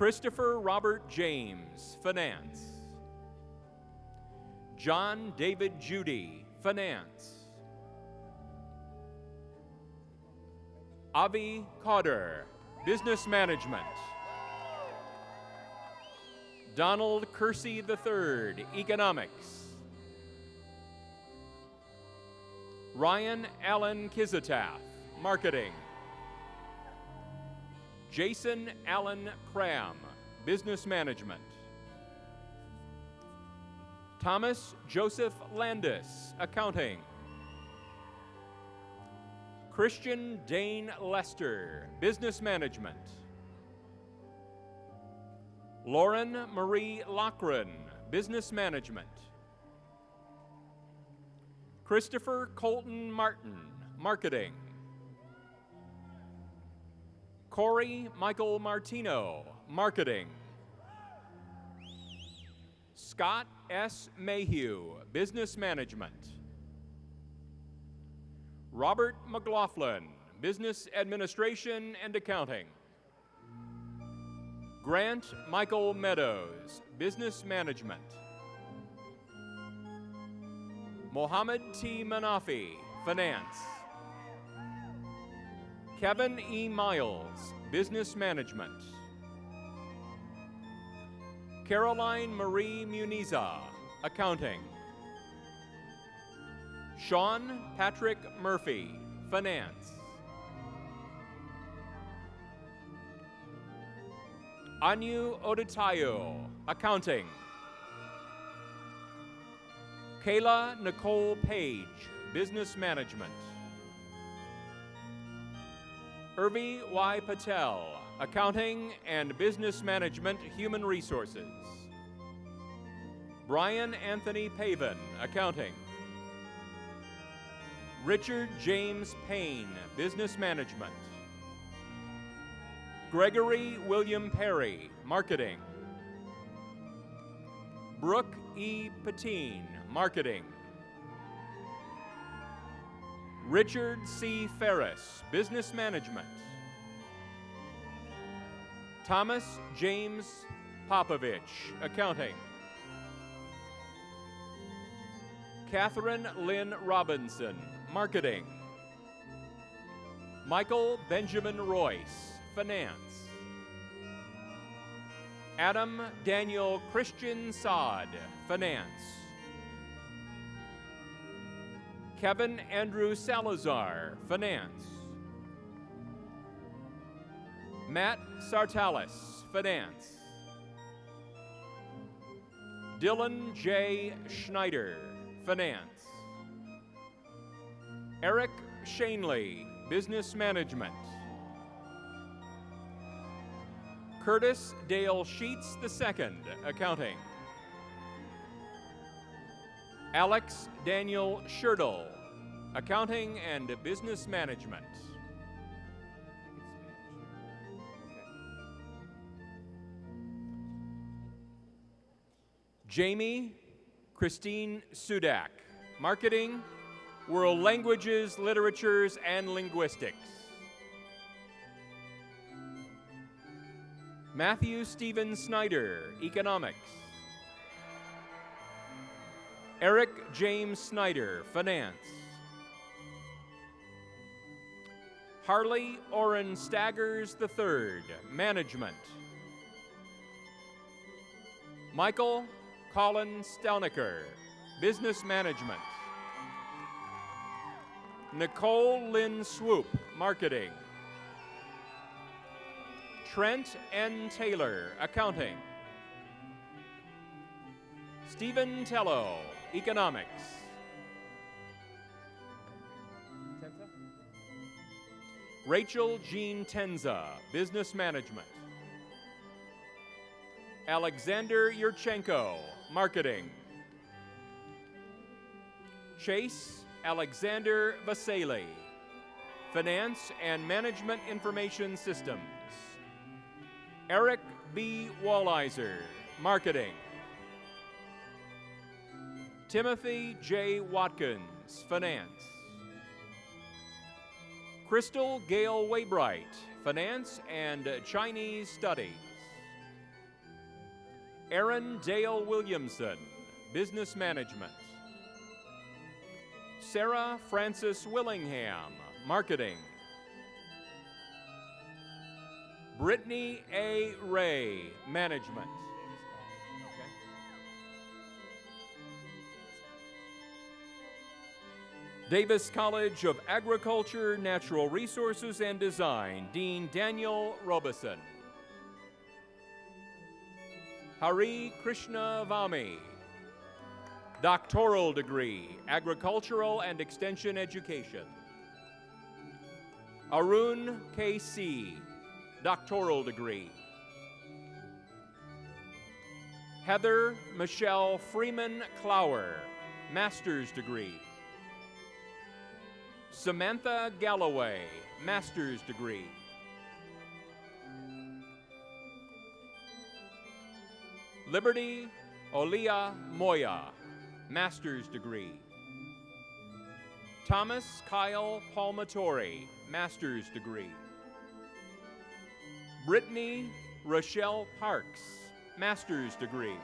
Christopher Robert James, Finance. John David Judy, Finance. Avi Cotter, Business Management. Donald Kersey III, Economics. Ryan Allen Kizataff, Marketing. Jason Allen Cram, Business Management. Thomas Joseph Landis, Accounting. Christian Dane Lester, Business Management. Lauren Marie Lochran, Business Management. Christopher Colton Martin, Marketing. Corey Michael Martino, Marketing. Scott S. Mayhew, Business Management. Robert McLaughlin, Business Administration and Accounting. Grant Michael Meadows, Business Management. Mohammed T. Manafi, Finance. Kevin E. Miles, Business Management. Caroline Marie Muniza, Accounting. Sean Patrick Murphy, Finance. Anu Odetayo, Accounting. Kayla Nicole Page, Business Management. Irvi Y. Patel, Accounting and Business Management, Human Resources. Brian Anthony Pavin, Accounting. Richard James Payne, Business Management. Gregory William Perry, Marketing. Brooke E. Patine, Marketing. Richard C. Ferris, Business Management. Thomas James Popovich, Accounting. Catherine Lynn Robinson, Marketing. Michael Benjamin Royce, Finance. Adam Daniel Christian Saad, Finance. Kevin Andrew Salazar, Finance. Matt Sartalis, Finance. Dylan J. Schneider, Finance. Eric Shanley, Business Management. Curtis Dale Sheets II, Accounting. Alex Daniel Schertle, Accounting and Business Management. Jamie Christine Sudak, Marketing, World Languages, Literatures, and Linguistics. Matthew Stephen Snyder, Economics. Eric James Snyder, Finance. Harley Orrin Staggers III, Management. Michael Colin Stelnicker, Business Management. Nicole Lynn Swoop, Marketing. Trent N. Taylor, Accounting. Stephen Tello, Economics. Rachel Jean Tenza, Business Management. Alexander Yurchenko, Marketing. Chase Alexander Vasily, Finance and Management Information Systems. Eric B. Walliser, Marketing. Timothy J. Watkins, Finance. Crystal Gail Waybright, Finance and Chinese Studies. Aaron Dale Williamson, Business Management. Sarah Frances Willingham, Marketing. Brittany A. Ray, Management. Davis College of Agriculture, Natural Resources, and Design, Dean Daniel Robeson. Hari Krishna Vami, doctoral degree, Agricultural and Extension Education. Arun K.C., doctoral degree. Heather Michelle Freeman Clower, master's degree. Samantha Galloway, master's degree. Liberty Olia Moya, master's degree. Thomas Kyle Palmatori, master's degree. Brittany Rochelle Parks, master's degree.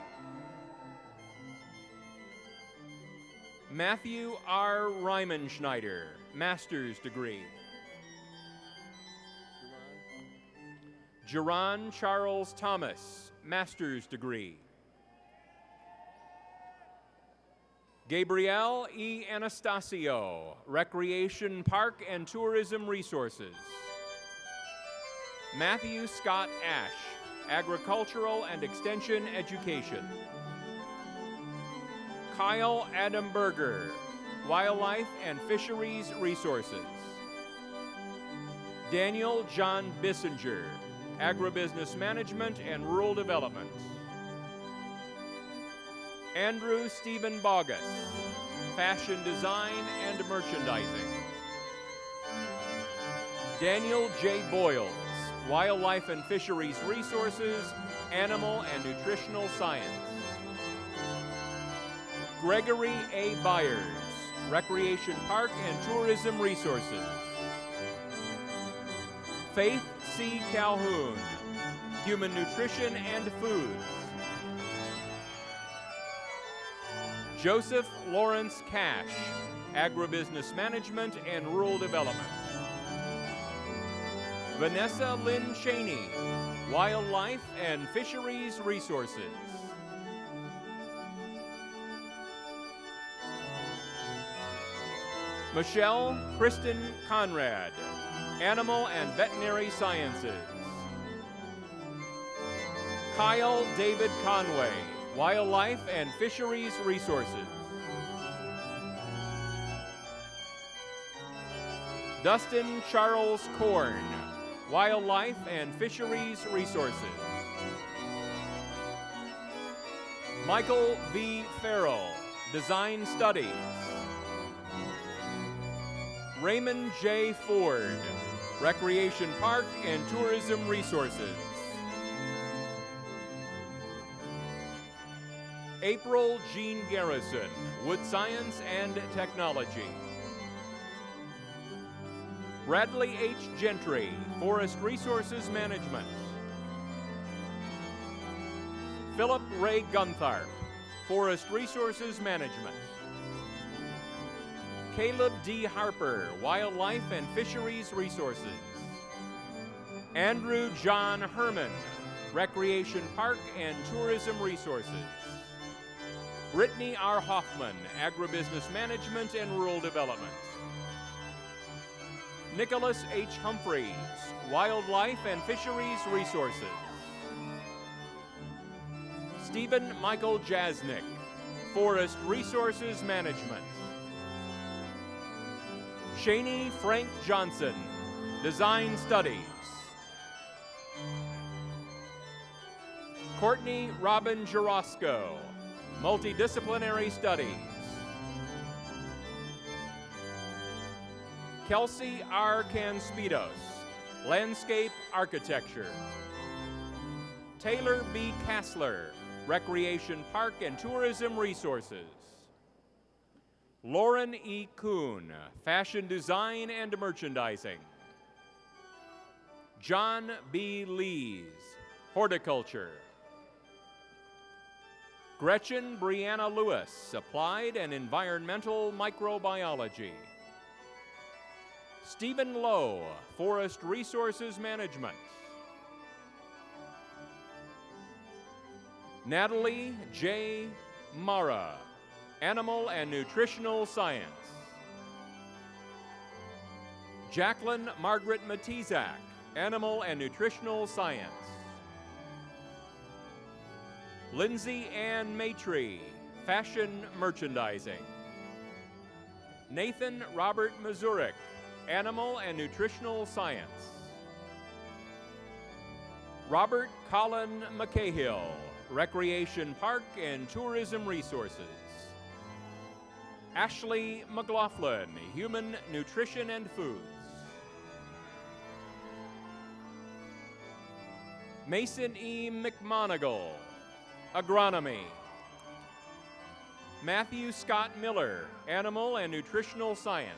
Matthew R. Rymanschneider, master's degree. Jerron Charles Thomas, master's degree. Gabrielle E. Anastasio, Recreation, Park, and Tourism Resources. Matthew Scott Ash, Agricultural and Extension Education. Kyle Adam Berger, Wildlife and Fisheries Resources. Daniel John Bissinger, Agribusiness Management and Rural Development. Andrew Stephen Bogus, Fashion Design and Merchandising. Daniel J. Boyles, Wildlife and Fisheries Resources, Animal and Nutritional Science. Gregory A. Byers, Recreation Park and Tourism Resources. Faith C. Calhoun, Human Nutrition and Foods. Joseph Lawrence Cash, Agribusiness Management and Rural Development. Vanessa Lynn Cheney, Wildlife and Fisheries Resources. Michelle Kristen Conrad, Animal and Veterinary Sciences. Kyle David Conway, Wildlife and Fisheries Resources. Dustin Charles Korn, Wildlife and Fisheries Resources. Michael V. Farrell, Design Studies. Raymond J. Ford, Recreation Park and Tourism Resources. April Jean Garrison, Wood Science and Technology. Bradley H. Gentry, Forest Resources Management. Philip Ray Guntharp, Forest Resources Management. Caleb D. Harper, Wildlife and Fisheries Resources. Andrew John Herman, Recreation Park and Tourism Resources. Brittany R. Hoffman, Agribusiness Management and Rural Development. Nicholas H. Humphreys, Wildlife and Fisheries Resources. Stephen Michael Jasnick, Forest Resources Management. Shaney Frank Johnson, Design Studies. Courtney Robin Jarosco, Multidisciplinary Studies. Kelsey R. Canspidos, Landscape Architecture. Taylor B. Kassler, Recreation Park and Tourism Resources. Lauren E. Kuhn, Fashion Design and Merchandising. John B. Lees, Horticulture. Gretchen Brianna Lewis, Applied and Environmental Microbiology. Stephen Lowe, Forest Resources Management. Natalie J. Mara, Animal and Nutritional Science. Jacqueline Margaret Matizak, Animal and Nutritional Science. Lindsay Ann Maitrey, Fashion Merchandising. Nathan Robert Mazurek, Animal and Nutritional Science. Robert Colin McCahill, Recreation Park and Tourism Resources. Ashley McLaughlin, Human Nutrition and Foods. Mason E. McMonigal, Agronomy. Matthew Scott Miller, Animal and Nutritional Science.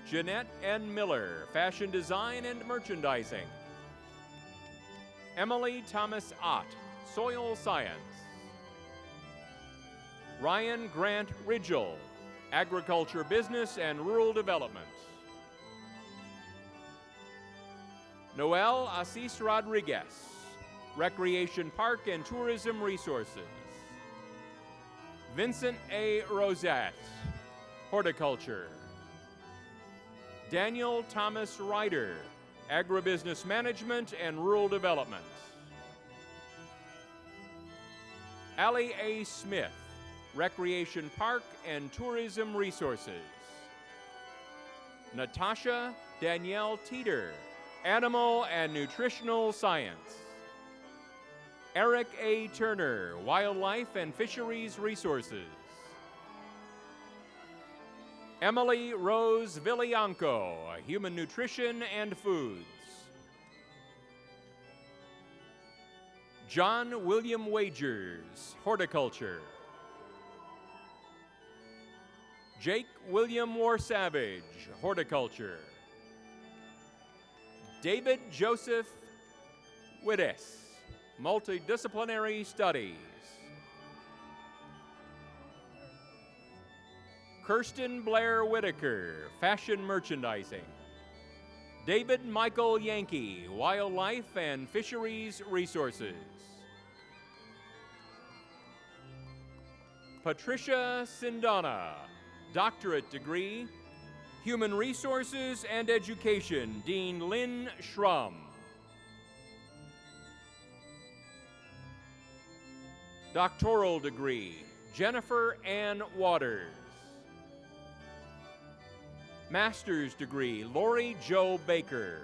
Jeanette N. Miller, Fashion Design and Merchandising. Emily Thomas Ott, Soil Science. Ryan Grant Ridgel, Agriculture Business and Rural Development. Noel Assis Rodriguez, Recreation Park and Tourism Resources. Vincent A. Rosette, Horticulture. Daniel Thomas Ryder, Agribusiness Management and Rural Development. Allie A. Smith, Recreation Park and Tourism Resources. Natasha Danielle Teeter, Animal and Nutritional Science. Eric A. Turner, Wildlife and Fisheries Resources. Emily Rose Villianco, Human Nutrition and Foods. John William Wagers, Horticulture. Jake William Warsavage, Horticulture. David Joseph Wittes, Multidisciplinary Studies. Kirsten Blair Whitaker, Fashion Merchandising. David Michael Yankee, Wildlife and Fisheries Resources. Patricia Sindana, Doctorate Degree, Human Resources and Education, Dean Lynn Schrum. Doctoral Degree, Jennifer Ann Waters. Master's Degree, Lori Jo Baker.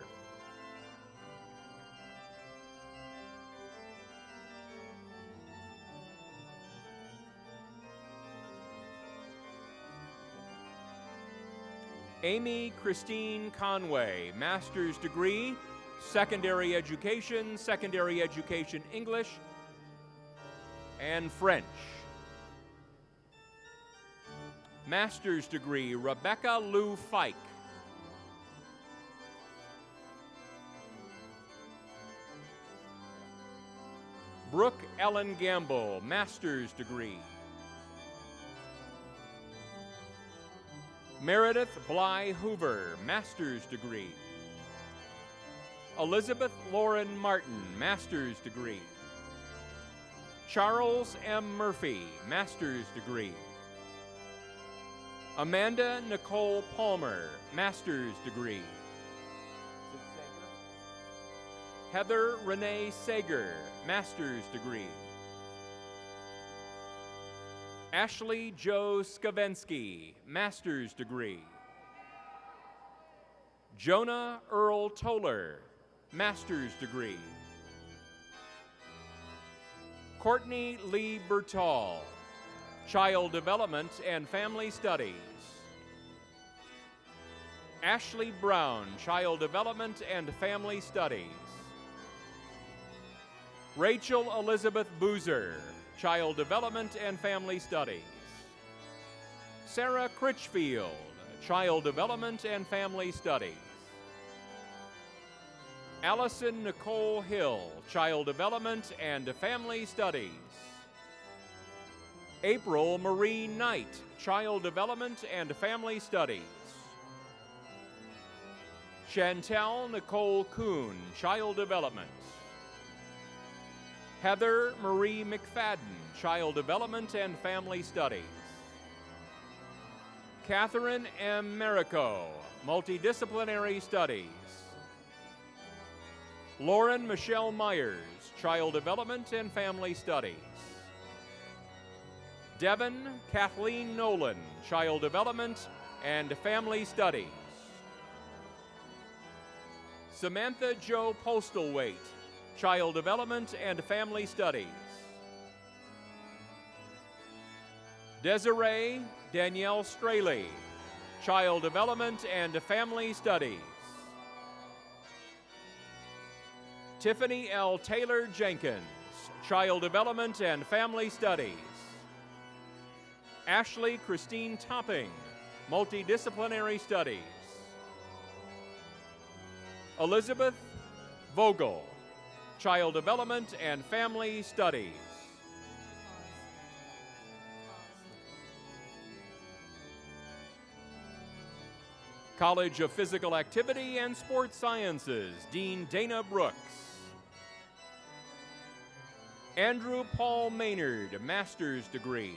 Amy Christine Conway, Master's Degree, Secondary Education English, and French. Master's Degree, Rebecca Lou Fike. Brooke Ellen Gamble, Master's Degree. Meredith Bly Hoover, Master's Degree. Elizabeth Lauren Martin, Master's Degree. Charles M. Murphy, Master's Degree. Amanda Nicole Palmer, Master's Degree. Heather Renee Sager, Master's Degree. Ashley Jo Skavensky, Master's Degree. Jonah Earl Toller, Master's Degree. Courtney Lee Bertall, Child Development and Family Studies. Ashley Brown, Child Development and Family Studies. Rachel Elizabeth Boozer, Child Development and Family Studies. Sarah Critchfield, Child Development and Family Studies. Allison Nicole Hill, Child Development and Family Studies. April Marie Knight, Child Development and Family Studies. Chantel Nicole Kuhn, Child Development. Heather Marie McFadden, Child Development and Family Studies. Catherine M. Merico, Multidisciplinary Studies. Lauren Michelle Myers, Child Development and Family Studies. Devin Kathleen Nolan, Child Development and Family Studies. Samantha Jo Postlethwaite, Child Development and Family Studies. Desiree Danielle Straley, Child Development and Family Studies. Tiffany L. Taylor Jenkins, Child Development and Family Studies. Ashley Christine Topping, Multidisciplinary Studies. Elizabeth Vogel, Child Development and Family Studies. College of Physical Activity and Sports Sciences, Dean Dana Brooks. Andrew Paul Maynard, Master's Degree.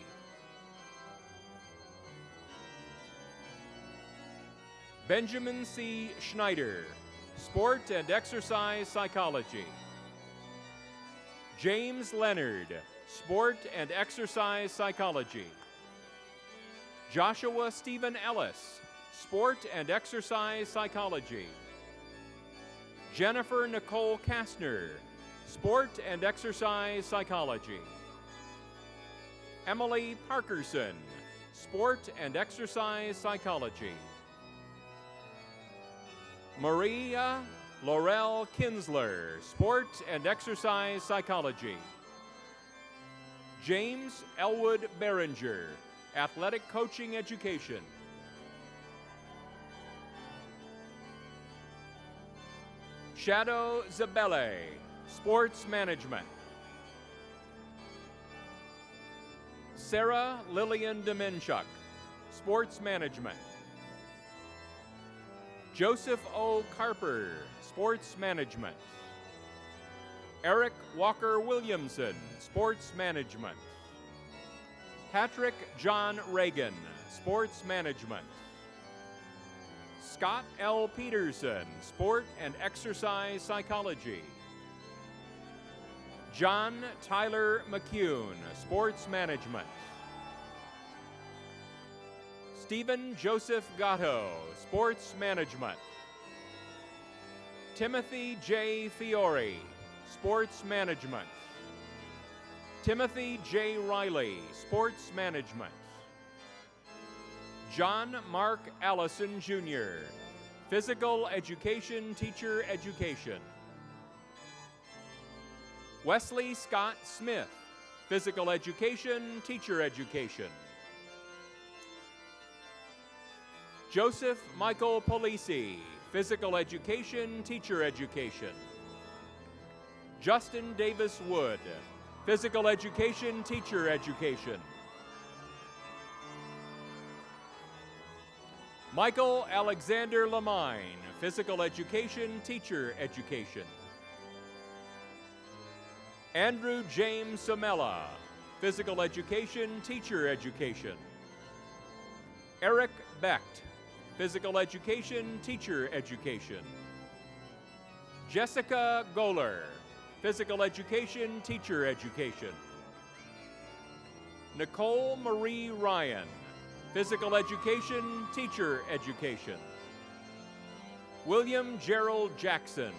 Benjamin C. Schneider, Sport and Exercise Psychology. James Leonard, Sport and Exercise Psychology. Joshua Stephen Ellis, Sport and Exercise Psychology. Jennifer Nicole Kastner, Sport and Exercise Psychology. Emily Parkerson, Sport and Exercise Psychology. Maria Laurel Kinsler, Sport and Exercise Psychology. James Elwood Behringer, Athletic Coaching Education. Shadow Zabele, Sports Management. Sarah Lillian Dominchuk, Sports Management. Joseph O. Carper, Sports Management. Eric Walker Williamson, Sports Management. Patrick John Reagan, Sports Management. Scott L. Peterson, Sport and Exercise Psychology. John Tyler McCune, Sports Management. Stephen Joseph Gatto, Sports Management. Timothy J. Fiore, Sports Management. Timothy J. Riley, Sports Management. John Mark Allison, Jr., Physical Education Teacher Education. Wesley Scott Smith, Physical Education Teacher Education. Joseph Michael Polisi, Physical Education Teacher Education. Justin Davis Wood, Physical Education Teacher Education. Michael Alexander Lamine, Physical Education Teacher Education. Andrew James Somella, Physical Education Teacher Education. Eric Becht, Physical Education Teacher Education. Jessica Goller, Physical Education Teacher Education. Nicole Marie Ryan, Physical Education Teacher Education. William Gerald Jackson,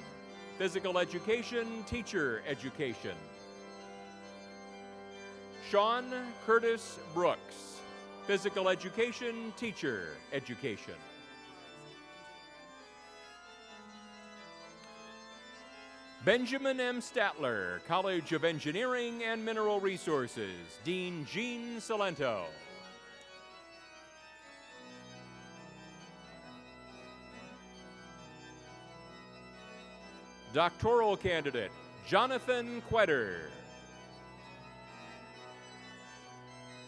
Physical Education Teacher Education. Sean Curtis Brooks, Physical Education Teacher Education. Benjamin M. Statler, College of Engineering and Mineral Resources, Dean Gene Salento. Doctoral candidate, Jonathan Quetter.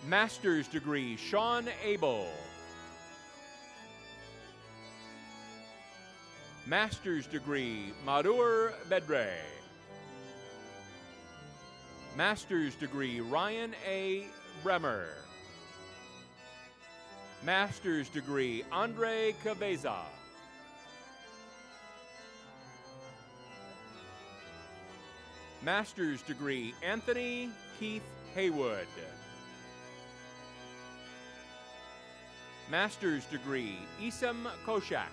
Master's degree, Sean Abel. Master's degree, Madhur Bedre. Master's degree, Ryan A. Bremer. Master's degree, Andre Cabeza. Master's degree, Anthony Keith Haywood. Master's degree, Isam Koshak.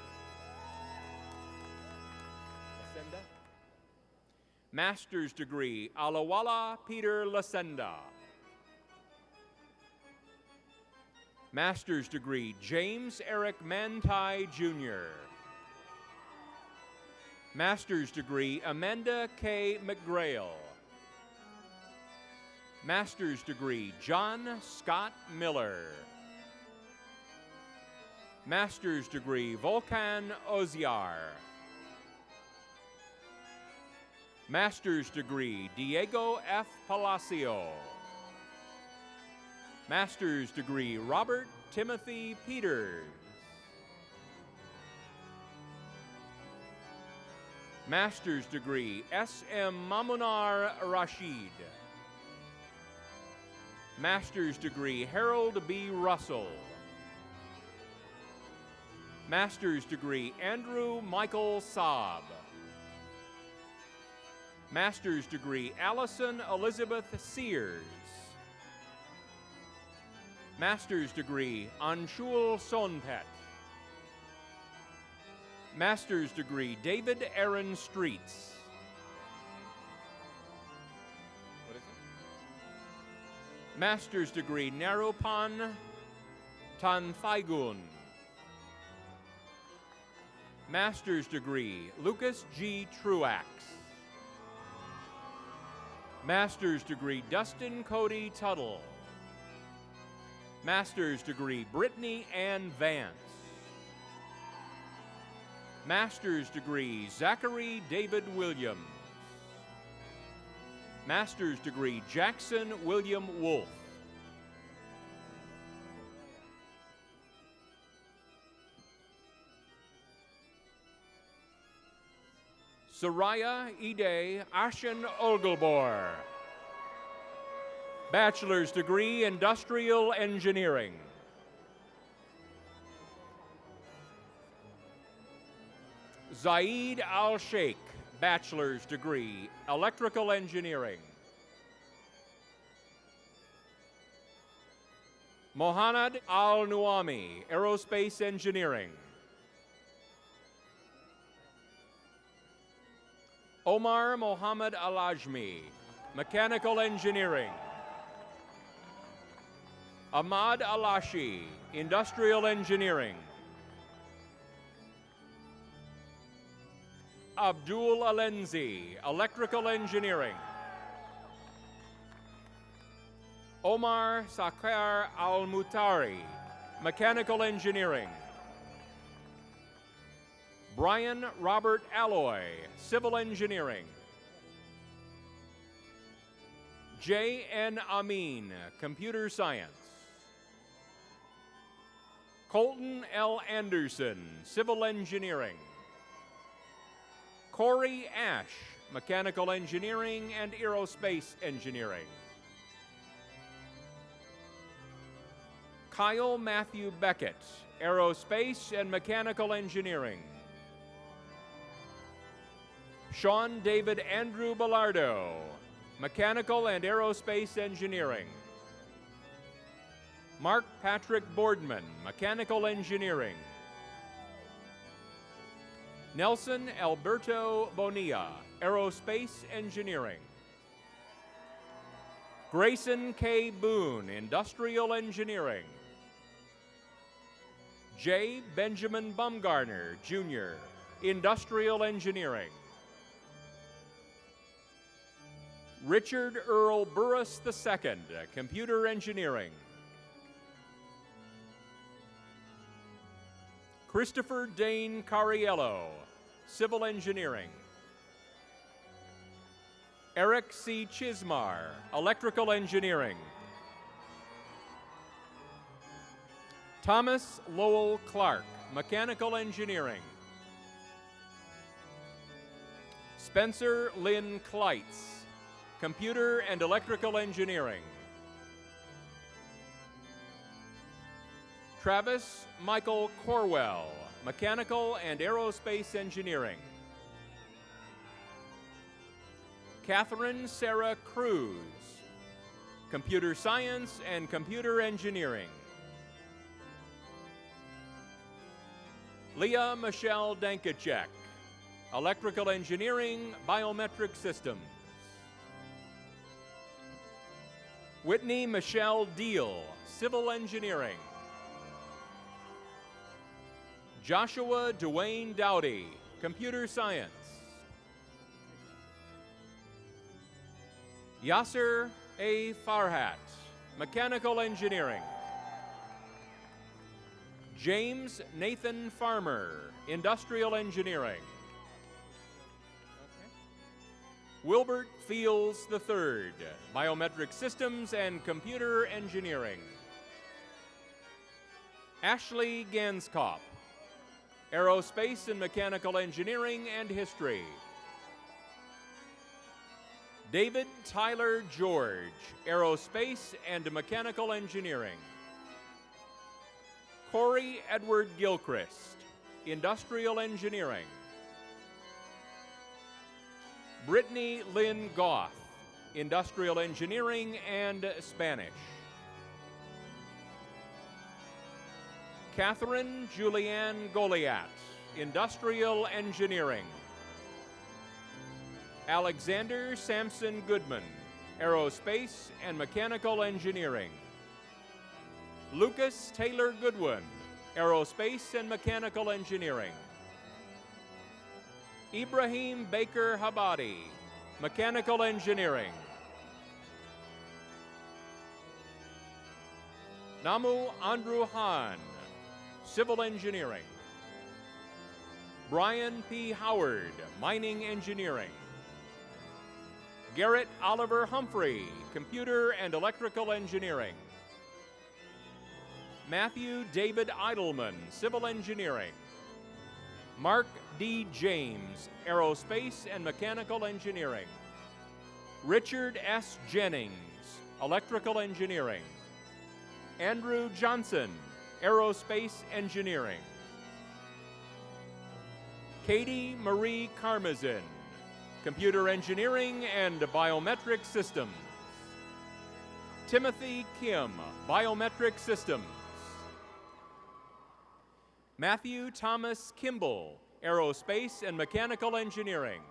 Master's degree, Alawala Peter Lasenda. Master's degree, James Eric Manti Jr. Master's degree, Amanda K. McGrail. Master's degree, John Scott Miller. Master's degree, Volkan Oziar. Master's degree, Diego F. Palacio. Master's degree, Robert Timothy Peters. Master's degree, S.M. Mamunar Rashid. Master's degree, Harold B. Russell. Master's degree, Andrew Michael Saab. Master's degree, Allison Elizabeth Sears. Master's degree, Anshul Sonpet. Master's degree, David Aaron Streets. What is it? Master's degree, Narupan Tanthaigun. Master's degree, Lucas G. Truax. Master's degree, Dustin Cody Tuttle. Master's degree, Brittany Ann Vance. Master's degree, Zachary David Williams. Master's degree, Jackson William Wolf. Soraya Ide Ashen Oglebor. Bachelor's degree, Industrial Engineering. Zaid Al-Sheikh, bachelor's degree, Electrical Engineering. Mohanad Al-Nuami, Aerospace Engineering. Omar Mohammed Al-Ajmi, Mechanical Engineering. Ahmad Alashi, Industrial Engineering. Abdul Alenzi, Electrical Engineering. Omar Sakar Al-Mutari, Mechanical Engineering. Brian Robert Alloy, Civil Engineering. J. N. Amin, Computer Science. Colton L. Anderson, Civil Engineering. Corey Ash, Mechanical Engineering and Aerospace Engineering. Kyle Matthew Beckett, Aerospace and Mechanical Engineering. Sean David Andrew Bellardo, Mechanical and Aerospace Engineering. Mark Patrick Boardman, Mechanical Engineering. Nelson Alberto Bonilla, Aerospace Engineering. Grayson K. Boone, Industrial Engineering. J. Benjamin Bumgarner, Jr., Industrial Engineering. Richard Earl Burris II, Computer Engineering. Christopher Dane Cariello, Civil Engineering. Eric C. Chismar, Electrical Engineering. Thomas Lowell Clark, Mechanical Engineering. Spencer Lynn Kleitz, Computer and Electrical Engineering. Travis Michael Corwell, Mechanical and Aerospace Engineering. Catherine Sarah Cruz, Computer Science and Computer Engineering. Leah Michelle Dankacek, Electrical Engineering, Biometric Systems. Whitney Michelle Deal, Civil Engineering. Joshua Dwayne Dowdy, Computer Science. Yasser A. Farhat, Mechanical Engineering. James Nathan Farmer, Industrial Engineering. Wilbert Fields III, Biometric Systems and Computer Engineering. Ashley Ganskop, Aerospace and Mechanical Engineering and History. David Tyler George, Aerospace and Mechanical Engineering. Corey Edward Gilchrist, Industrial Engineering. Brittany Lynn Goff, Industrial Engineering and Spanish. Catherine Julianne Goliath, Industrial Engineering. Alexander Sampson Goodman, Aerospace and Mechanical Engineering. Lucas Taylor Goodwin, Aerospace and Mechanical Engineering. Ibrahim Baker Habadi, Mechanical Engineering. Namu Andrew Han, Civil Engineering. Brian P. Howard, Mining Engineering. Garrett Oliver Humphrey, Computer and Electrical Engineering. Matthew David Eidelman, Civil Engineering. Mark D. James, Aerospace and Mechanical Engineering. Richard S. Jennings, Electrical Engineering. Andrew Johnson, Aerospace Engineering. Katie Marie Karmazin, Computer Engineering and Biometric Systems. Timothy Kim, Biometric Systems. Matthew Thomas Kimball, Aerospace and Mechanical Engineering.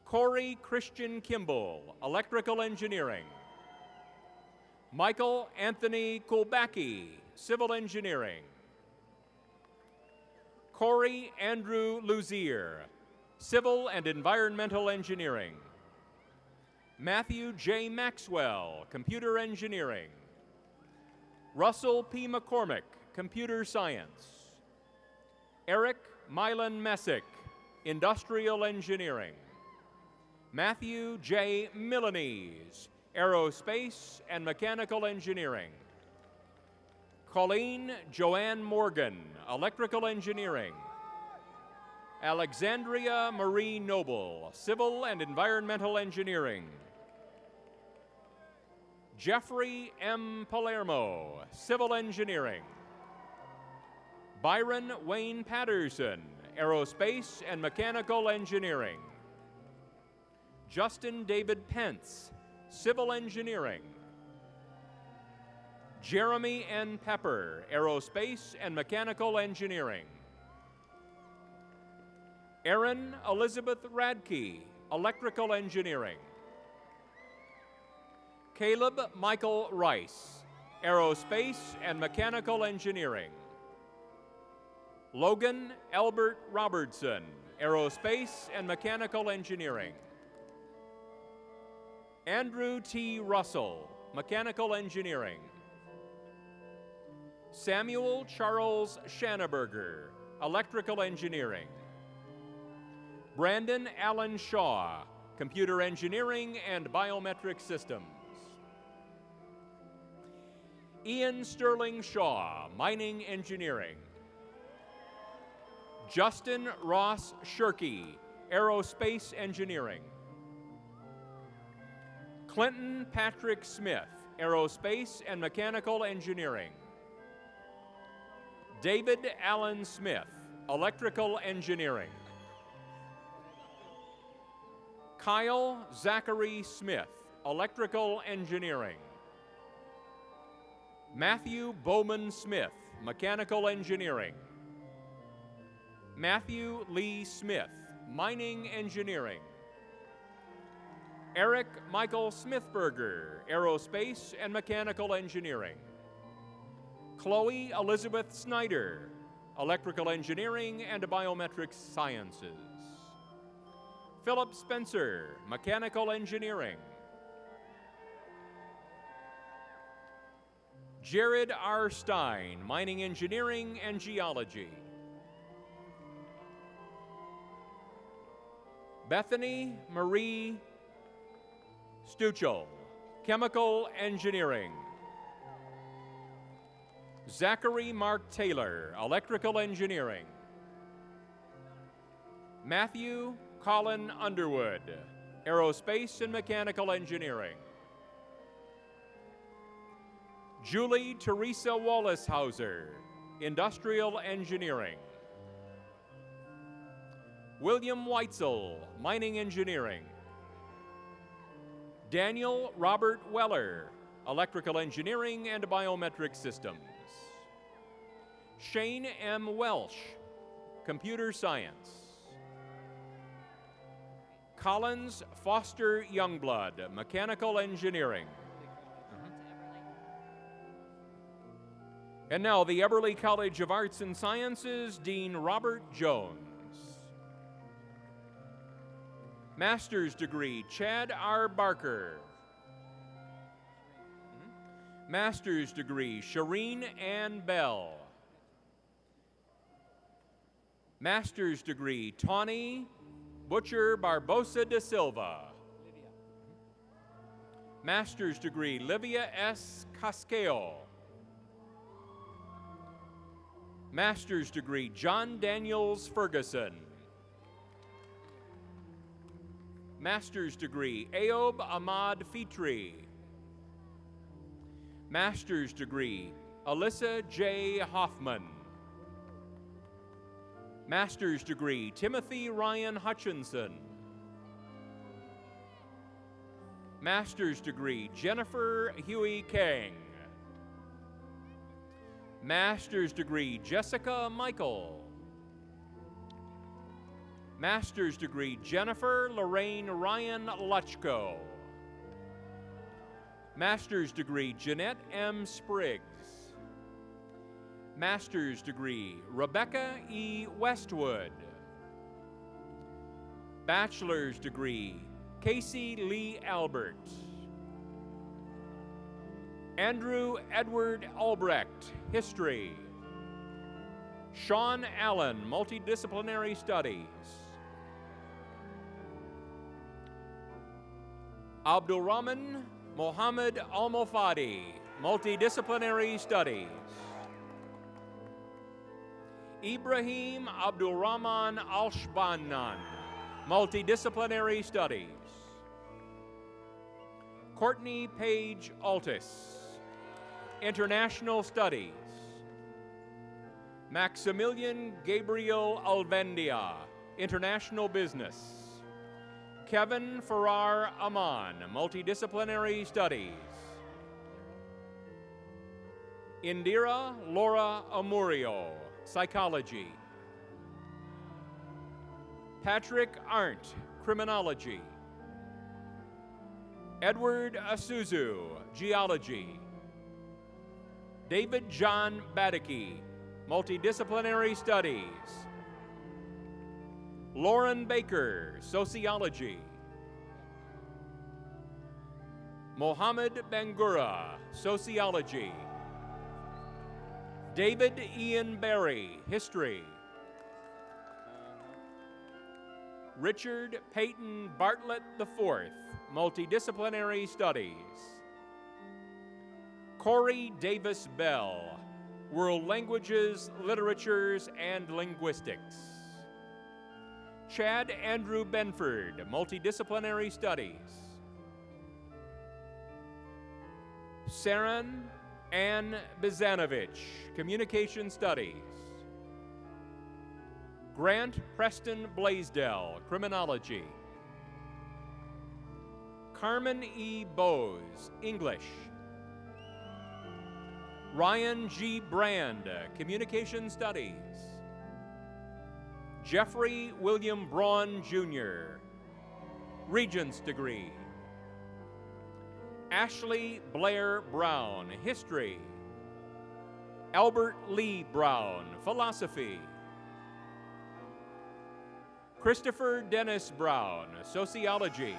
Corey Christian Kimball, Electrical Engineering. Michael Anthony Kulbacki, Civil Engineering. Corey Andrew Luzier, Civil and Environmental Engineering. Matthew J. Maxwell, Computer Engineering. Russell P. McCormick, Computer Science. Eric Milan Messick, Industrial Engineering. Matthew J. Milanese, Aerospace and Mechanical Engineering. Colleen Joanne Morgan, Electrical Engineering. Alexandria Marie Noble, Civil and Environmental Engineering. Jeffrey M. Palermo, Civil Engineering. Byron Wayne Patterson, Aerospace and Mechanical Engineering. Justin David Pence, Civil Engineering. Jeremy N. Pepper, Aerospace and Mechanical Engineering. Erin Elizabeth Radke, Electrical Engineering. Caleb Michael Rice, Aerospace and Mechanical Engineering. Logan Albert Robertson, Aerospace and Mechanical Engineering. Andrew T. Russell, Mechanical Engineering. Samuel Charles Schanneberger, Electrical Engineering. Brandon Allen Shaw, Computer Engineering and Biometric Systems. Ian Sterling Shaw, Mining Engineering. Justin Ross Shirkey, Aerospace Engineering. Clinton Patrick Smith, Aerospace and Mechanical Engineering. David Allen Smith, Electrical Engineering. Kyle Zachary Smith, Electrical Engineering. Matthew Bowman Smith, Mechanical Engineering. Matthew Lee Smith, Mining Engineering. Eric Michael Smithberger, Aerospace and Mechanical Engineering. Chloe Elizabeth Snyder, Electrical Engineering and Biometric Sciences. Philip Spencer, Mechanical Engineering. Jared R. Stein, Mining Engineering and Geology. Bethany Marie Stuchel, Chemical Engineering. Zachary Mark Taylor, Electrical Engineering. Matthew Colin Underwood, Aerospace and Mechanical Engineering. Julie Teresa Wallishauser, Industrial Engineering. William Weitzel, Mining Engineering. Daniel Robert Weller, Electrical Engineering and Biometric Systems. Shane M. Welsh, Computer Science. Collins Foster Youngblood, Mechanical Engineering. And now the Eberly College of Arts and Sciences, Dean Robert Jones. Master's degree, Chad R. Barker. Master's degree, Shireen Ann Bell. Master's degree, Tawny Butcher Barbosa de Silva. Master's degree, Livia S. Casqueo. Master's degree, John Daniels Ferguson. Master's degree, Ayob Ahmad Fitri. Master's degree, Alyssa J. Hoffman. Master's degree, Timothy Ryan Hutchinson. Master's degree, Jennifer Huey Kang. Master's degree, Jessica Michael. Master's degree, Jennifer Lorraine Ryan Luchko. Master's degree, Jeanette M. Spriggs. Master's degree, Rebecca E. Westwood. Bachelor's degree, Casey Lee Albert. Andrew Edward Albrecht, History. Sean Allen, Multidisciplinary Studies. Abdulrahman Mohammed Al-Mofadi, Multidisciplinary Studies. Ibrahim Abdulrahman Al-Shbanan, Multidisciplinary Studies. Courtney Page Altis, International Studies. Maximilian Gabriel Alvendia, International Business. Kevin Farrar Aman, Multidisciplinary Studies. Indira Laura Amurio, Psychology. Patrick Arndt, Criminology. Edward Asuzu, Geology. David John Badicki, Multidisciplinary Studies. Lauren Baker, Sociology. Mohammed Bangura, Sociology. David Ian Berry, History. Richard Peyton Bartlett IV, Multidisciplinary Studies. Corey Davis Bell, World Languages, Literatures, and Linguistics. Chad Andrew Benford, Multidisciplinary Studies. Saren Ann Bizanovich, Communication Studies. Grant Preston Blaisdell, Criminology. Carmen E. Bowes, English. Ryan G. Brand, Communication Studies. Jeffrey William Braun, Jr., Regents degree. Ashley Blair Brown, History. Albert Lee Brown, Philosophy. Christopher Dennis Brown, Sociology.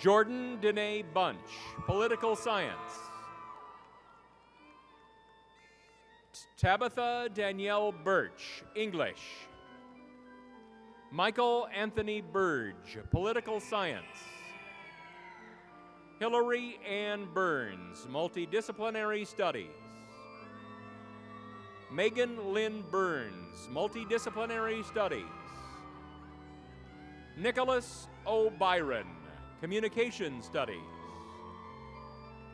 Jordan Danae Bunch, Political Science. Tabitha Danielle Birch, English. Michael Anthony Burge, Political Science. Hillary Ann Burns, Multidisciplinary Studies. Megan Lynn Burns, Multidisciplinary Studies. Nicholas O. Byron, Communication Studies.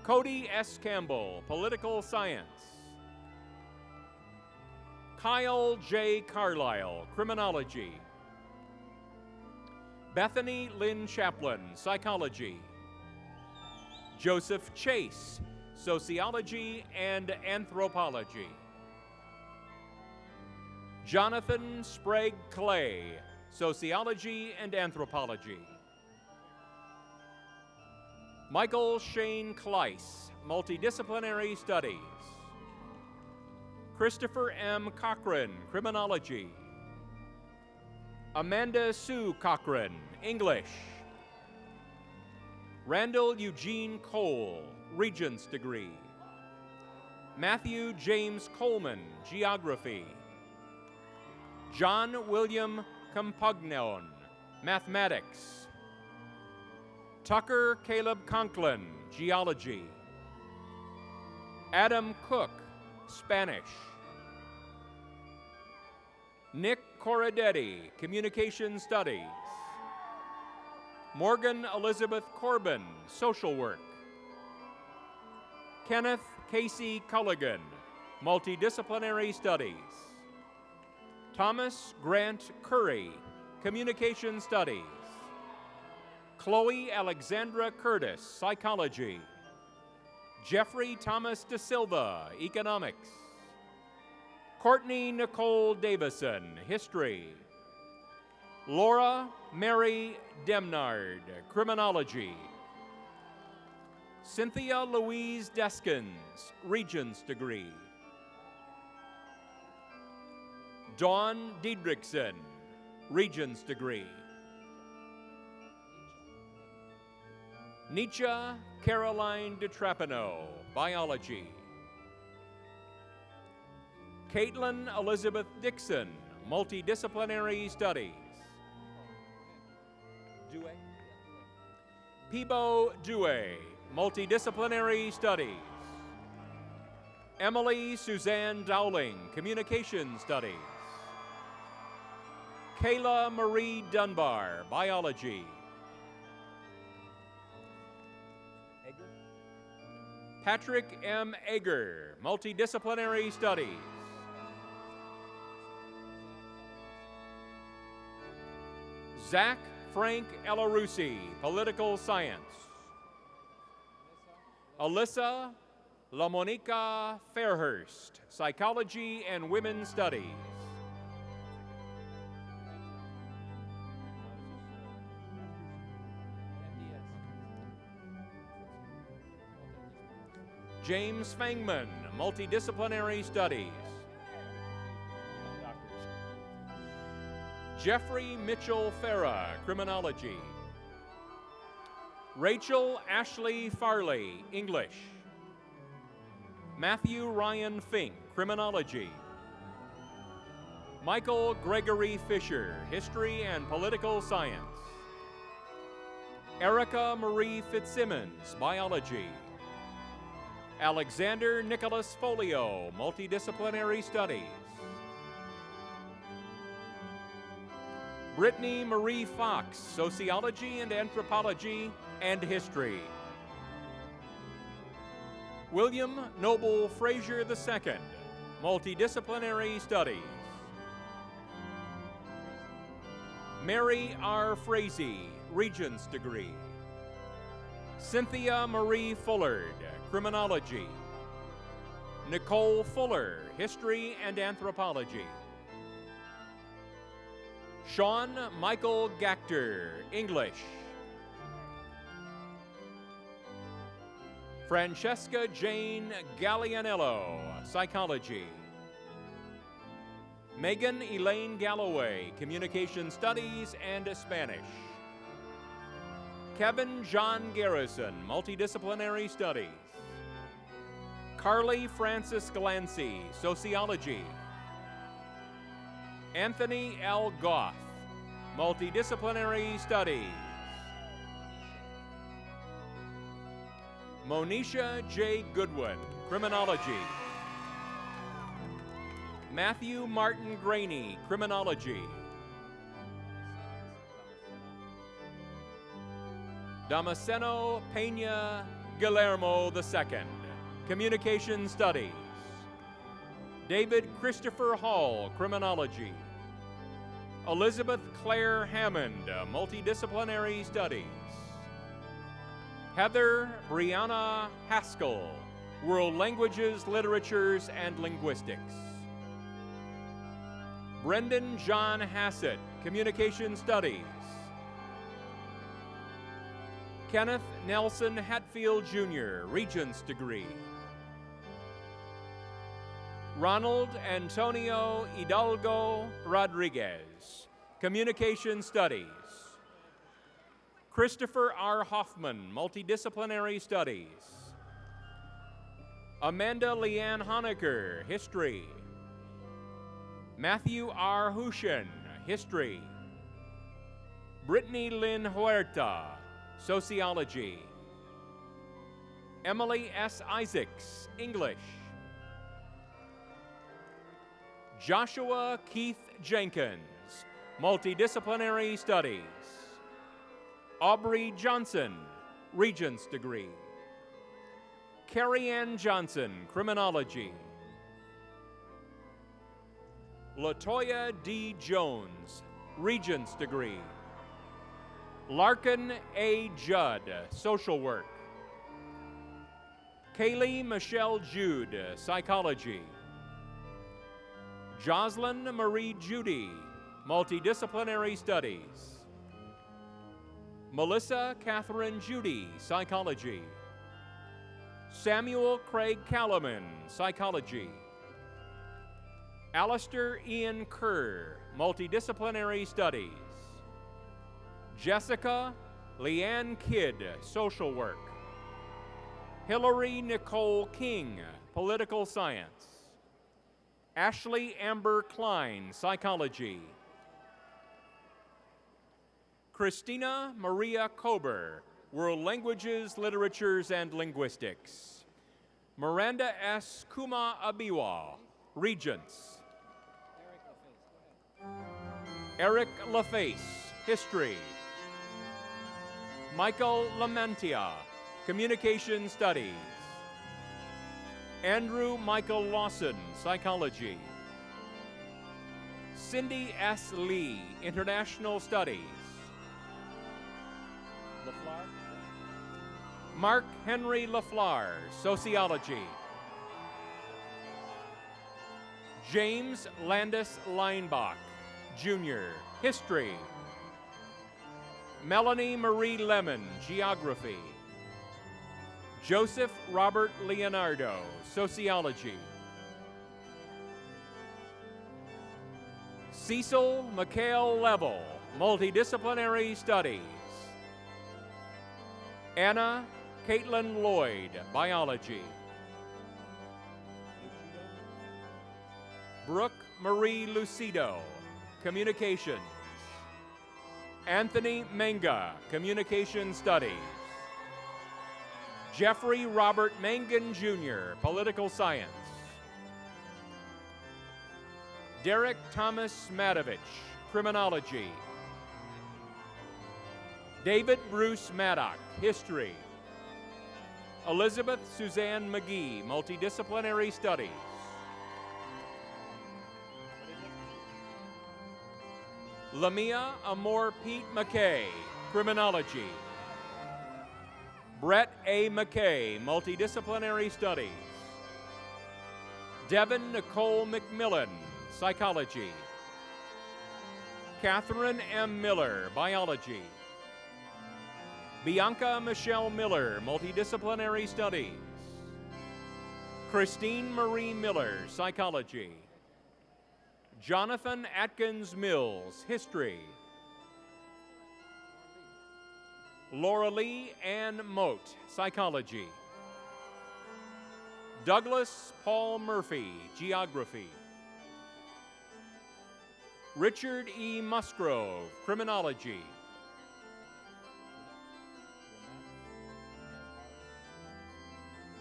Cody S. Campbell, Political Science. Kyle J. Carlisle, Criminology. Bethany Lynn Chaplin, Psychology. Joseph Chase, Sociology and Anthropology. Jonathan Sprague Clay, Sociology and Anthropology. Michael Shane Kleiss, Multidisciplinary Studies. Christopher M. Cochran, Criminology. Amanda Sue Cochran, English. Randall Eugene Cole, Regents degree. Matthew James Coleman, Geography. John William Campagnon, Mathematics. Tucker Caleb Conklin, Geology. Adam Cook, Spanish. Nick Corradetti, Communication Studies. Morgan Elizabeth Corbin, Social Work. Kenneth Casey Culligan, Multidisciplinary Studies. Thomas Grant Curry, Communication Studies. Chloe Alexandra Curtis, Psychology. Jeffrey Thomas De Silva, Economics. Courtney Nicole Davison, History. Laura Mary Demnard, Criminology. Cynthia Louise Deskins, Regents degree. Dawn Diedrichsen, Regents degree. Nietzsche Caroline DeTrapano, Biology. Caitlin Elizabeth Dixon, Multidisciplinary Studies. Peebo Due, Multidisciplinary Studies. Emily Suzanne Dowling, Communication Studies. Kayla Marie Dunbar, Biology. Patrick M. Egger, Multidisciplinary Studies. Zach Frank Elarusi, Political Science. Alyssa LaMonica Fairhurst, Psychology and Women's Studies. James Fangman, Multidisciplinary Studies. Jeffrey Mitchell Farah, Criminology. Rachel Ashley Farley, English. Matthew Ryan Fink, Criminology. Michael Gregory Fisher, History and Political Science. Erica Marie Fitzsimmons, Biology. Alexander Nicholas Folio, Multidisciplinary Studies. Brittany Marie Fox, Sociology and Anthropology and History. William Noble Frazier II, Multidisciplinary Studies. Mary R. Frazee, Regents degree. Cynthia Marie Fullard, Criminology. Nicole Fuller, History and Anthropology. Sean Michael Gachter, English. Francesca Jane Gallianello, Psychology. Megan Elaine Galloway, Communication Studies and Spanish. Kevin John Garrison, Multidisciplinary Studies. Carly Francis Glancy, Sociology. Anthony L. Goff, Multidisciplinary Studies. Monisha J. Goodwin, Criminology. Matthew Martin Graney, Criminology. Damasceno Peña Guillermo II, Communication Studies. David Christopher Hall, Criminology. Elizabeth Claire Hammond, Multidisciplinary Studies. Heather Brianna Haskell, World Languages, Literatures, and Linguistics. Brendan John Hassett, Communication Studies. Kenneth Nelson Hatfield Jr., Regents degree. Ronald Antonio Hidalgo Rodriguez, Communication Studies. Christopher R. Hoffman, Multidisciplinary Studies. Amanda Leanne Honecker, History. Matthew R. Hushen, History. Brittany Lynn Huerta, Sociology. Emily S. Isaacs, English. Joshua Keith Jenkins, Multidisciplinary Studies. Aubrey Johnson, Regents degree. Carrie Ann Johnson, Criminology. Latoya D. Jones, Regents degree. Larkin A. Judd, Social Work. Kaylee Michelle Jude, Psychology. Jocelyn Marie Judy, Multidisciplinary Studies. Melissa Catherine Judy, Psychology. Samuel Craig Calaman, Psychology. Alistair Ian Kerr, Multidisciplinary Studies. Jessica Leanne Kidd, Social Work. Hillary Nicole King, Political Science. Ashley Amber Klein, Psychology. Christina Maria Kober, World Languages, Literatures, and Linguistics. Miranda S. Kuma Abiwa, Regents. Eric LaFace, History. Michael Lamentia, Communication Studies. Andrew Michael Lawson, Psychology. Cindy S. Lee, International Studies. LaFleur? Mark Henry LaFleur, Sociology. James Landis Leinbach, Jr., History. Melanie Marie Lemon, Geography. Joseph Robert Leonardo, Sociology. Cecil Mikhail Level, Multidisciplinary Studies. Anna Caitlin Lloyd, Biology. Brooke Marie Lucido, Communications. Anthony Menga, Communication Studies. Jeffrey Robert Mangan, Jr., Political Science. Derek Thomas Madovich, Criminology. David Bruce Maddock, History. Elizabeth Suzanne McGee, Multidisciplinary Studies. Lamia Amor Pete McKay, Criminology. Brett A. McKay, Multidisciplinary Studies. Devin Nicole McMillan, Psychology. Catherine M. Miller, Biology. Bianca Michelle Miller, Multidisciplinary Studies. Christine Marie Miller, Psychology. Jonathan Atkins Mills, History. Laura Lee Ann Moat, Psychology. Douglas Paul Murphy, Geography. Richard E. Musgrove, Criminology.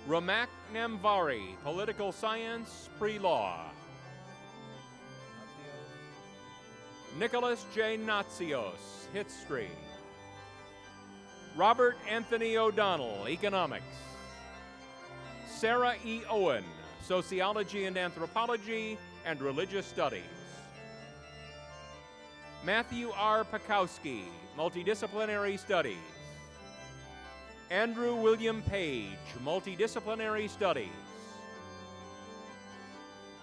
Ramak Namvari, Political Science, Pre-Law. Nicholas J. Natsios, History. Robert Anthony O'Donnell, Economics. Sarah E. Owen, Sociology and Anthropology and Religious Studies. Matthew R. Pakowski, Multidisciplinary Studies. Andrew William Page, Multidisciplinary Studies.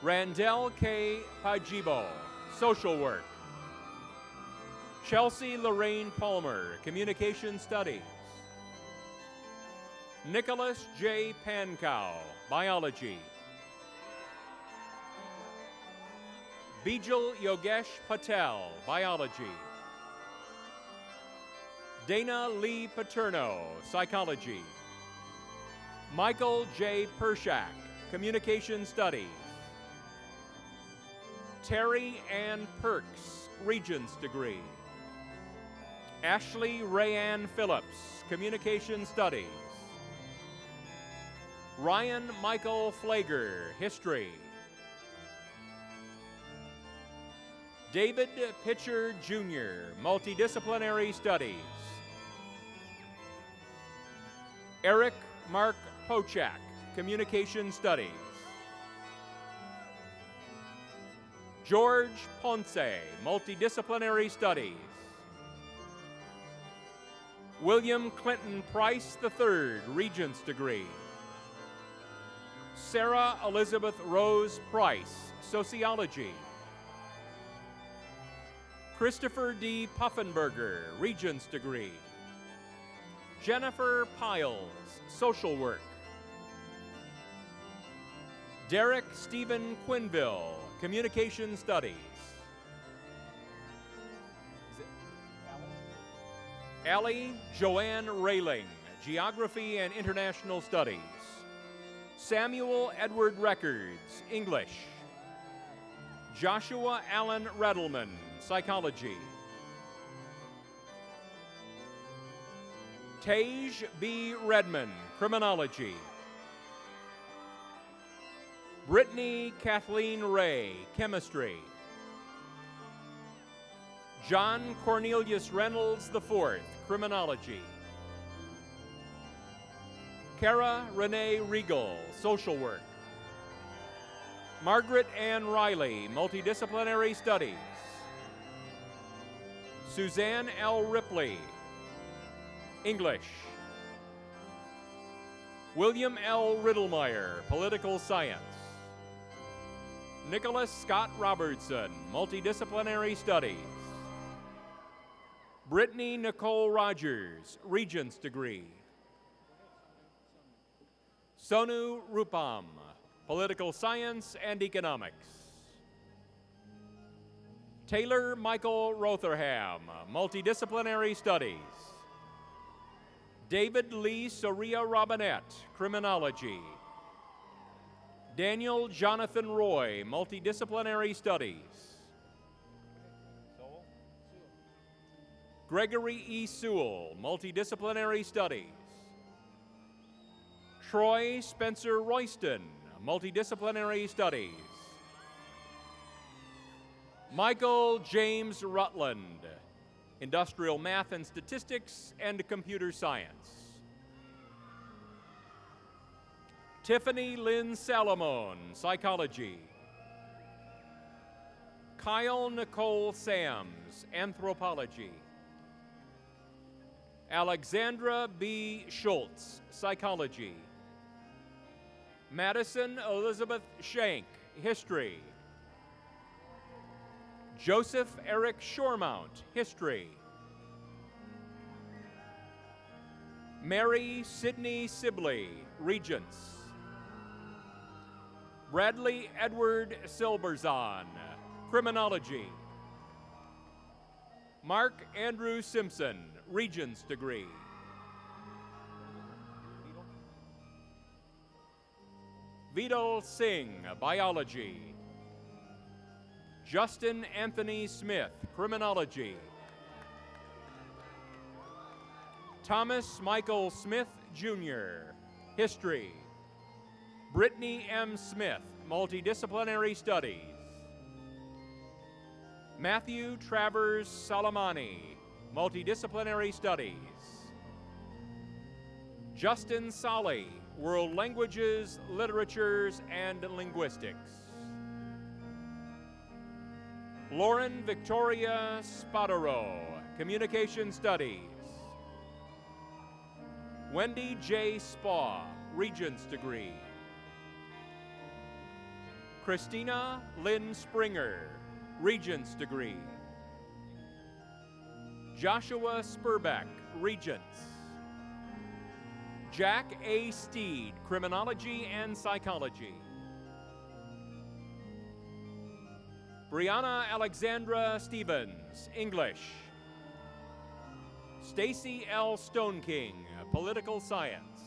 Randell K. Pajibo, Social Work. Chelsea Lorraine Palmer, Communication Studies. Nicholas J. Pankow, Biology. Bijal Yogesh Patel, Biology. Dana Lee Paterno, Psychology. Michael J. Pershak, Communication Studies. Terry Ann Perks, Regents degree. Ashley Rayanne Phillips, Communication Studies. Ryan Michael Flager, History. David Pitcher Jr., Multidisciplinary Studies. Eric Mark Pochak, Communication Studies. George Ponce, Multidisciplinary Studies. William Clinton Price III, Regents degree. Sarah Elizabeth Rose Price, Sociology. Christopher D. Puffenberger, Regents degree. Jennifer Piles, Social Work. Derek Stephen Quinville, Communication Studies. Allie Joanne Railing, Geography and International Studies. Samuel Edward Records, English. Joshua Allen Redelman, Psychology. Tage B. Redman, Criminology. Brittany Kathleen Ray, Chemistry. John Cornelius Reynolds IV, Criminology. Kara Renee Regal, Social Work. Margaret Ann Riley, Multidisciplinary Studies. Suzanne L. Ripley, English. William L. Riddlemeyer, Political Science. Nicholas Scott Robertson, Multidisciplinary Studies. Brittany Nicole Rogers, Regents degree. Sonu Rupam, Political Science and Economics. Taylor Michael Rotherham, Multidisciplinary Studies. David Lee Soria Robinette, Criminology. Daniel Jonathan Roy, Multidisciplinary Studies. Gregory E. Sewell, Multidisciplinary Studies. Troy Spencer Royston, Multidisciplinary Studies. Michael James Rutland, Industrial Math and Statistics and Computer Science. Tiffany Lynn Salamone, Psychology. Kyle Nicole Sams, Anthropology. Alexandra B. Schultz, Psychology. Madison Elizabeth Shank, History. Joseph Eric Shoremount, History. Mary Sidney Sibley, Regents. Bradley Edward Silberzahn, Criminology. Mark Andrew Simpson, Regents degree. Vidal Singh, Biology. Justin Anthony Smith, Criminology. Thomas Michael Smith, Jr., History. Brittany M. Smith, Multidisciplinary Studies. Matthew Travers Salamani, Multidisciplinary Studies. Justin Solly, World Languages, Literatures, and Linguistics. Lauren Victoria Spadaro, Communication Studies. Wendy J. Spa, Regents degree. Christina Lynn Springer, Regents degree. Joshua Spurbeck, Regents. Jack A. Steed, Criminology and Psychology. Brianna Alexandra Stevens, English. Stacy L. Stoneking, Political Science.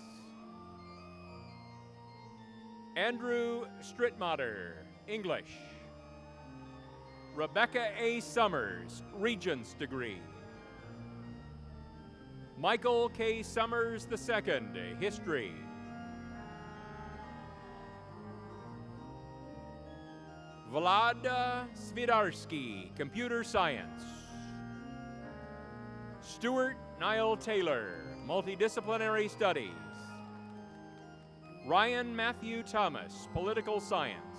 Andrew Strittmatter, English. Rebecca A. Summers, Regents degree. Michael K. Summers II, History. Vlad Svidarski, Computer Science. Stuart Niall Taylor, Multidisciplinary Studies. Ryan Matthew Thomas, Political Science.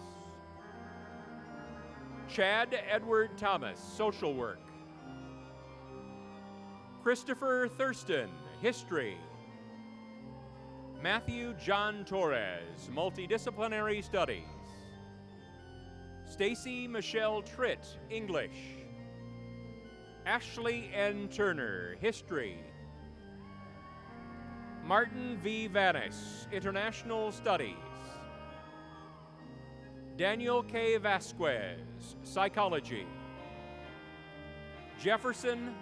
Chad Edward Thomas, Social Work. Christopher Thurston, History. Matthew John Torres, Multidisciplinary Studies. Stacy Michelle Tritt, English. Ashley N. Turner, History. Martin V. Vanis, International Studies. Daniel K. Vasquez, Psychology. Jefferson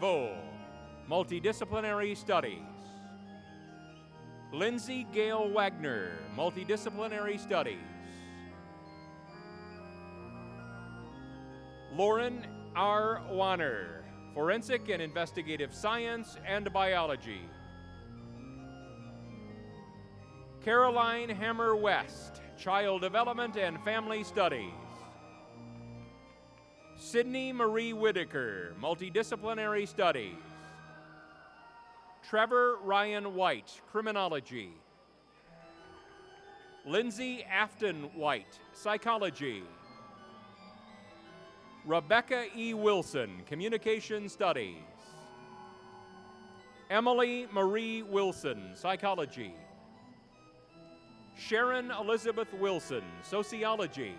Vo, Multidisciplinary Studies. Lindsay Gale Wagner, Multidisciplinary Studies. Lauren R. Wanner, Forensic and Investigative Science and Biology. Caroline Hammer West, Child Development and Family Studies. Sydney Marie Whitaker, Multidisciplinary Studies. Trevor Ryan White, Criminology. Lindsay Afton White, Psychology. Rebecca E. Wilson, Communication Studies. Emily Marie Wilson, Psychology. Sharon Elizabeth Wilson, Sociology.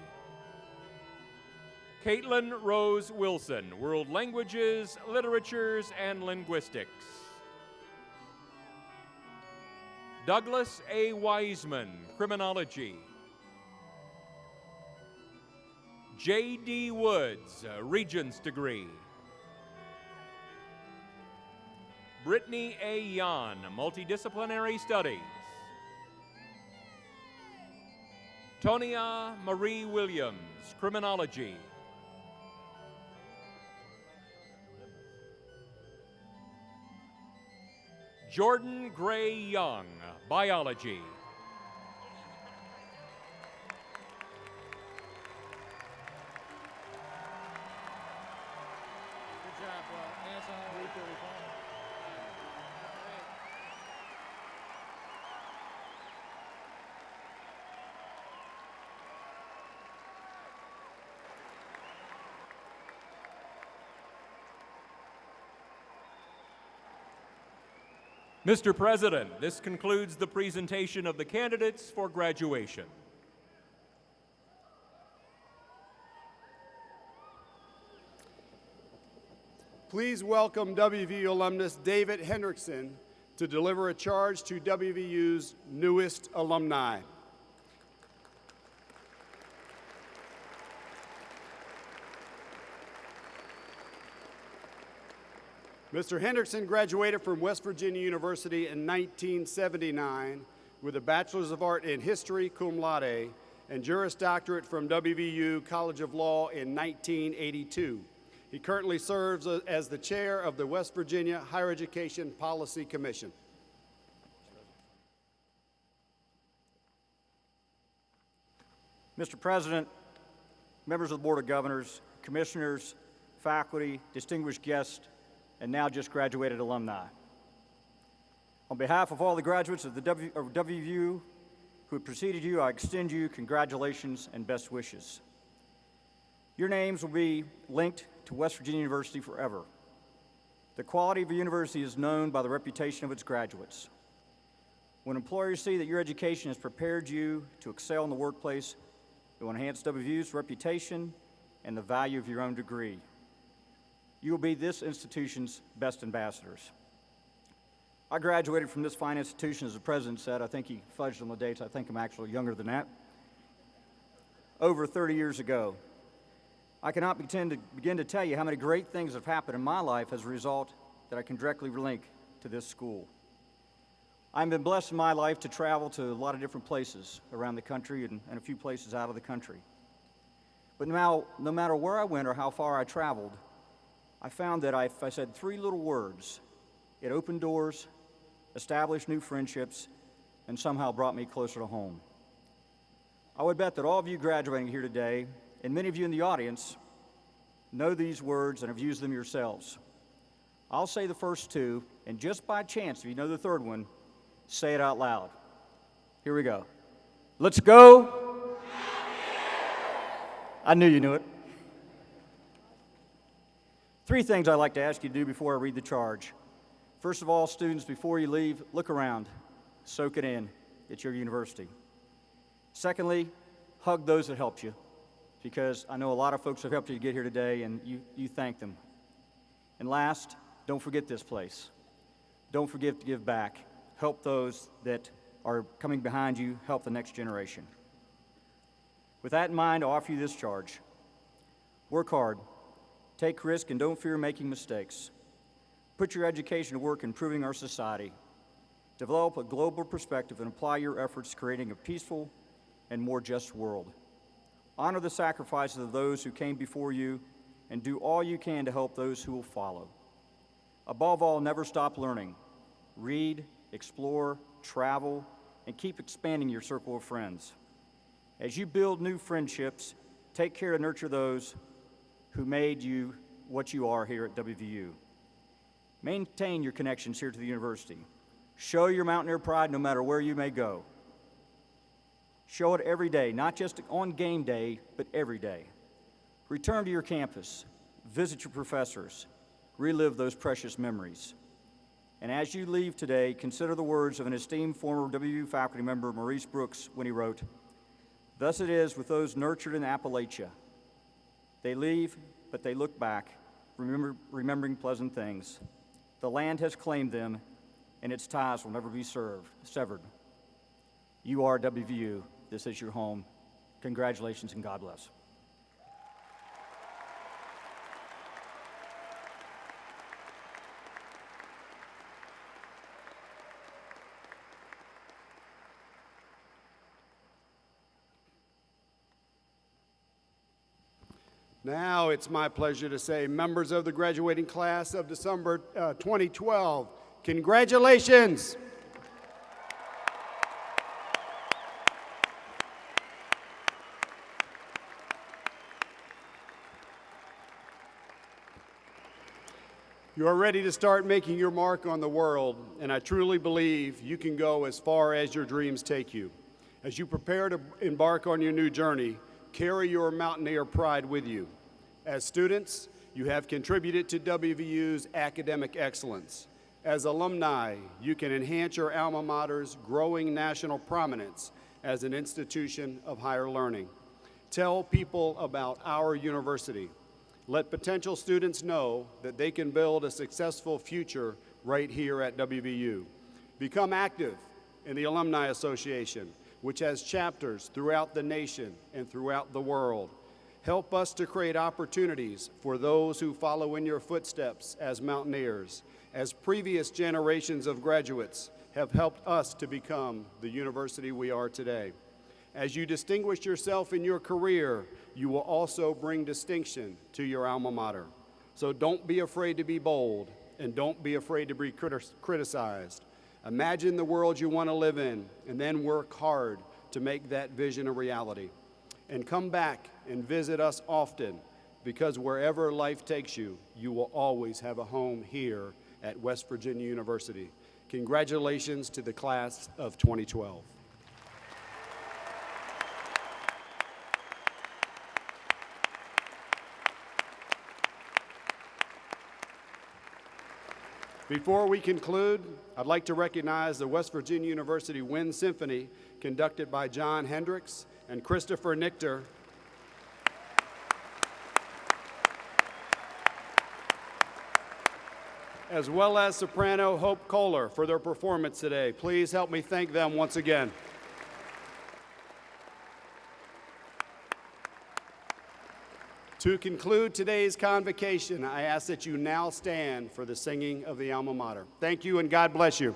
Caitlin Rose Wilson, World Languages, Literatures, and Linguistics. Douglas A. Wiseman, Criminology. J.D. Woods, Regents degree. Brittany A. Yan, Multidisciplinary Studies. Tonia Marie Williams, Criminology. Jordan Gray Young, Biology. Good job, Alison. 335. Mr. President, this concludes the presentation of the candidates for graduation. Please welcome WVU alumnus David Hendrickson to deliver a charge to WVU's newest alumni. Mr. Hendrickson graduated from West Virginia University in 1979 with a Bachelor's of Art in History, cum laude, and Juris Doctorate from WVU College of Law in 1982. He currently serves as the chair of the West Virginia Higher Education Policy Commission. Mr. President, members of the Board of Governors, commissioners, faculty, distinguished guests, and now just graduated alumni. On behalf of all the graduates of the WVU who have preceded you, I extend you congratulations and best wishes. Your names will be linked to West Virginia University forever. The quality of a university is known by the reputation of its graduates. When employers see that your education has prepared you to excel in the workplace, it will enhance WVU's reputation and the value of your own degree. You will be this institution's best ambassadors. I graduated from this fine institution, as the president said. I think he fudged on the dates. I think I'm actually younger than that. Over 30 years ago. I cannot begin to tell you how many great things have happened in my life as a result that I can directly link to this school. I've been blessed in my life to travel to a lot of different places around the country and a few places out of the country. But now, no matter where I went or how far I traveled, I found that if I said three little words, it opened doors, established new friendships, and somehow brought me closer to home. I would bet that all of you graduating here today, and many of you in the audience, know these words and have used them yourselves. I'll say the first two, and just by chance, if you know the third one, say it out loud. Here we go. Let's go. I knew you knew it. Three things I'd like to ask you to do before I read the charge. First of all, students, before you leave, look around. Soak it in. It's your university. Secondly, hug those that helped you, because I know a lot of folks have helped you to get here today, and you thank them. And last, don't forget this place. Don't forget to give back. Help those that are coming behind you. Help the next generation. With that in mind, I offer you this charge. Work hard. Take risk and don't fear making mistakes. Put your education to work improving our society. Develop a global perspective and apply your efforts to creating a peaceful and more just world. Honor the sacrifices of those who came before you and do all you can to help those who will follow. Above all, never stop learning. Read, explore, travel, and keep expanding your circle of friends. As you build new friendships, take care to nurture those who made you what you are here at WVU. Maintain your connections here to the university. Show your Mountaineer pride no matter where you may go. Show it every day, not just on game day, but every day. Return to your campus, visit your professors, relive those precious memories. And as you leave today, consider the words of an esteemed former WVU faculty member, Maurice Brooks, when he wrote, "Thus it is with those nurtured in Appalachia. They leave, but they look back, remembering pleasant things. The land has claimed them, and its ties will never be severed. You are WVU. This is your home. Congratulations and God bless." Now it's my pleasure to say, members of the graduating class of December 2012, congratulations. You are ready to start making your mark on the world, and I truly believe you can go as far as your dreams take you. As you prepare to embark on your new journey, carry your Mountaineer pride with you. As students, you have contributed to WVU's academic excellence. As alumni, you can enhance your alma mater's growing national prominence as an institution of higher learning. Tell people about our university. Let potential students know that they can build a successful future right here at WVU. Become active in the Alumni Association, which has chapters throughout the nation and throughout the world. Help us to create opportunities for those who follow in your footsteps as Mountaineers, as previous generations of graduates have helped us to become the university we are today. As you distinguish yourself in your career, you will also bring distinction to your alma mater. So don't be afraid to be bold, and don't be afraid to be criticized. Imagine the world you want to live in, and then work hard to make that vision a reality. And come back and visit us often, because wherever life takes you, you will always have a home here at West Virginia University. Congratulations to the class of 2012. Before we conclude, I'd like to recognize the West Virginia University Wind Symphony, conducted by John Hendricks and Christopher Nichter. As well as soprano Hope Koehler for their performance today. Please help me thank them once again. To conclude today's convocation, I ask that you now stand for the singing of the alma mater. Thank you and God bless you.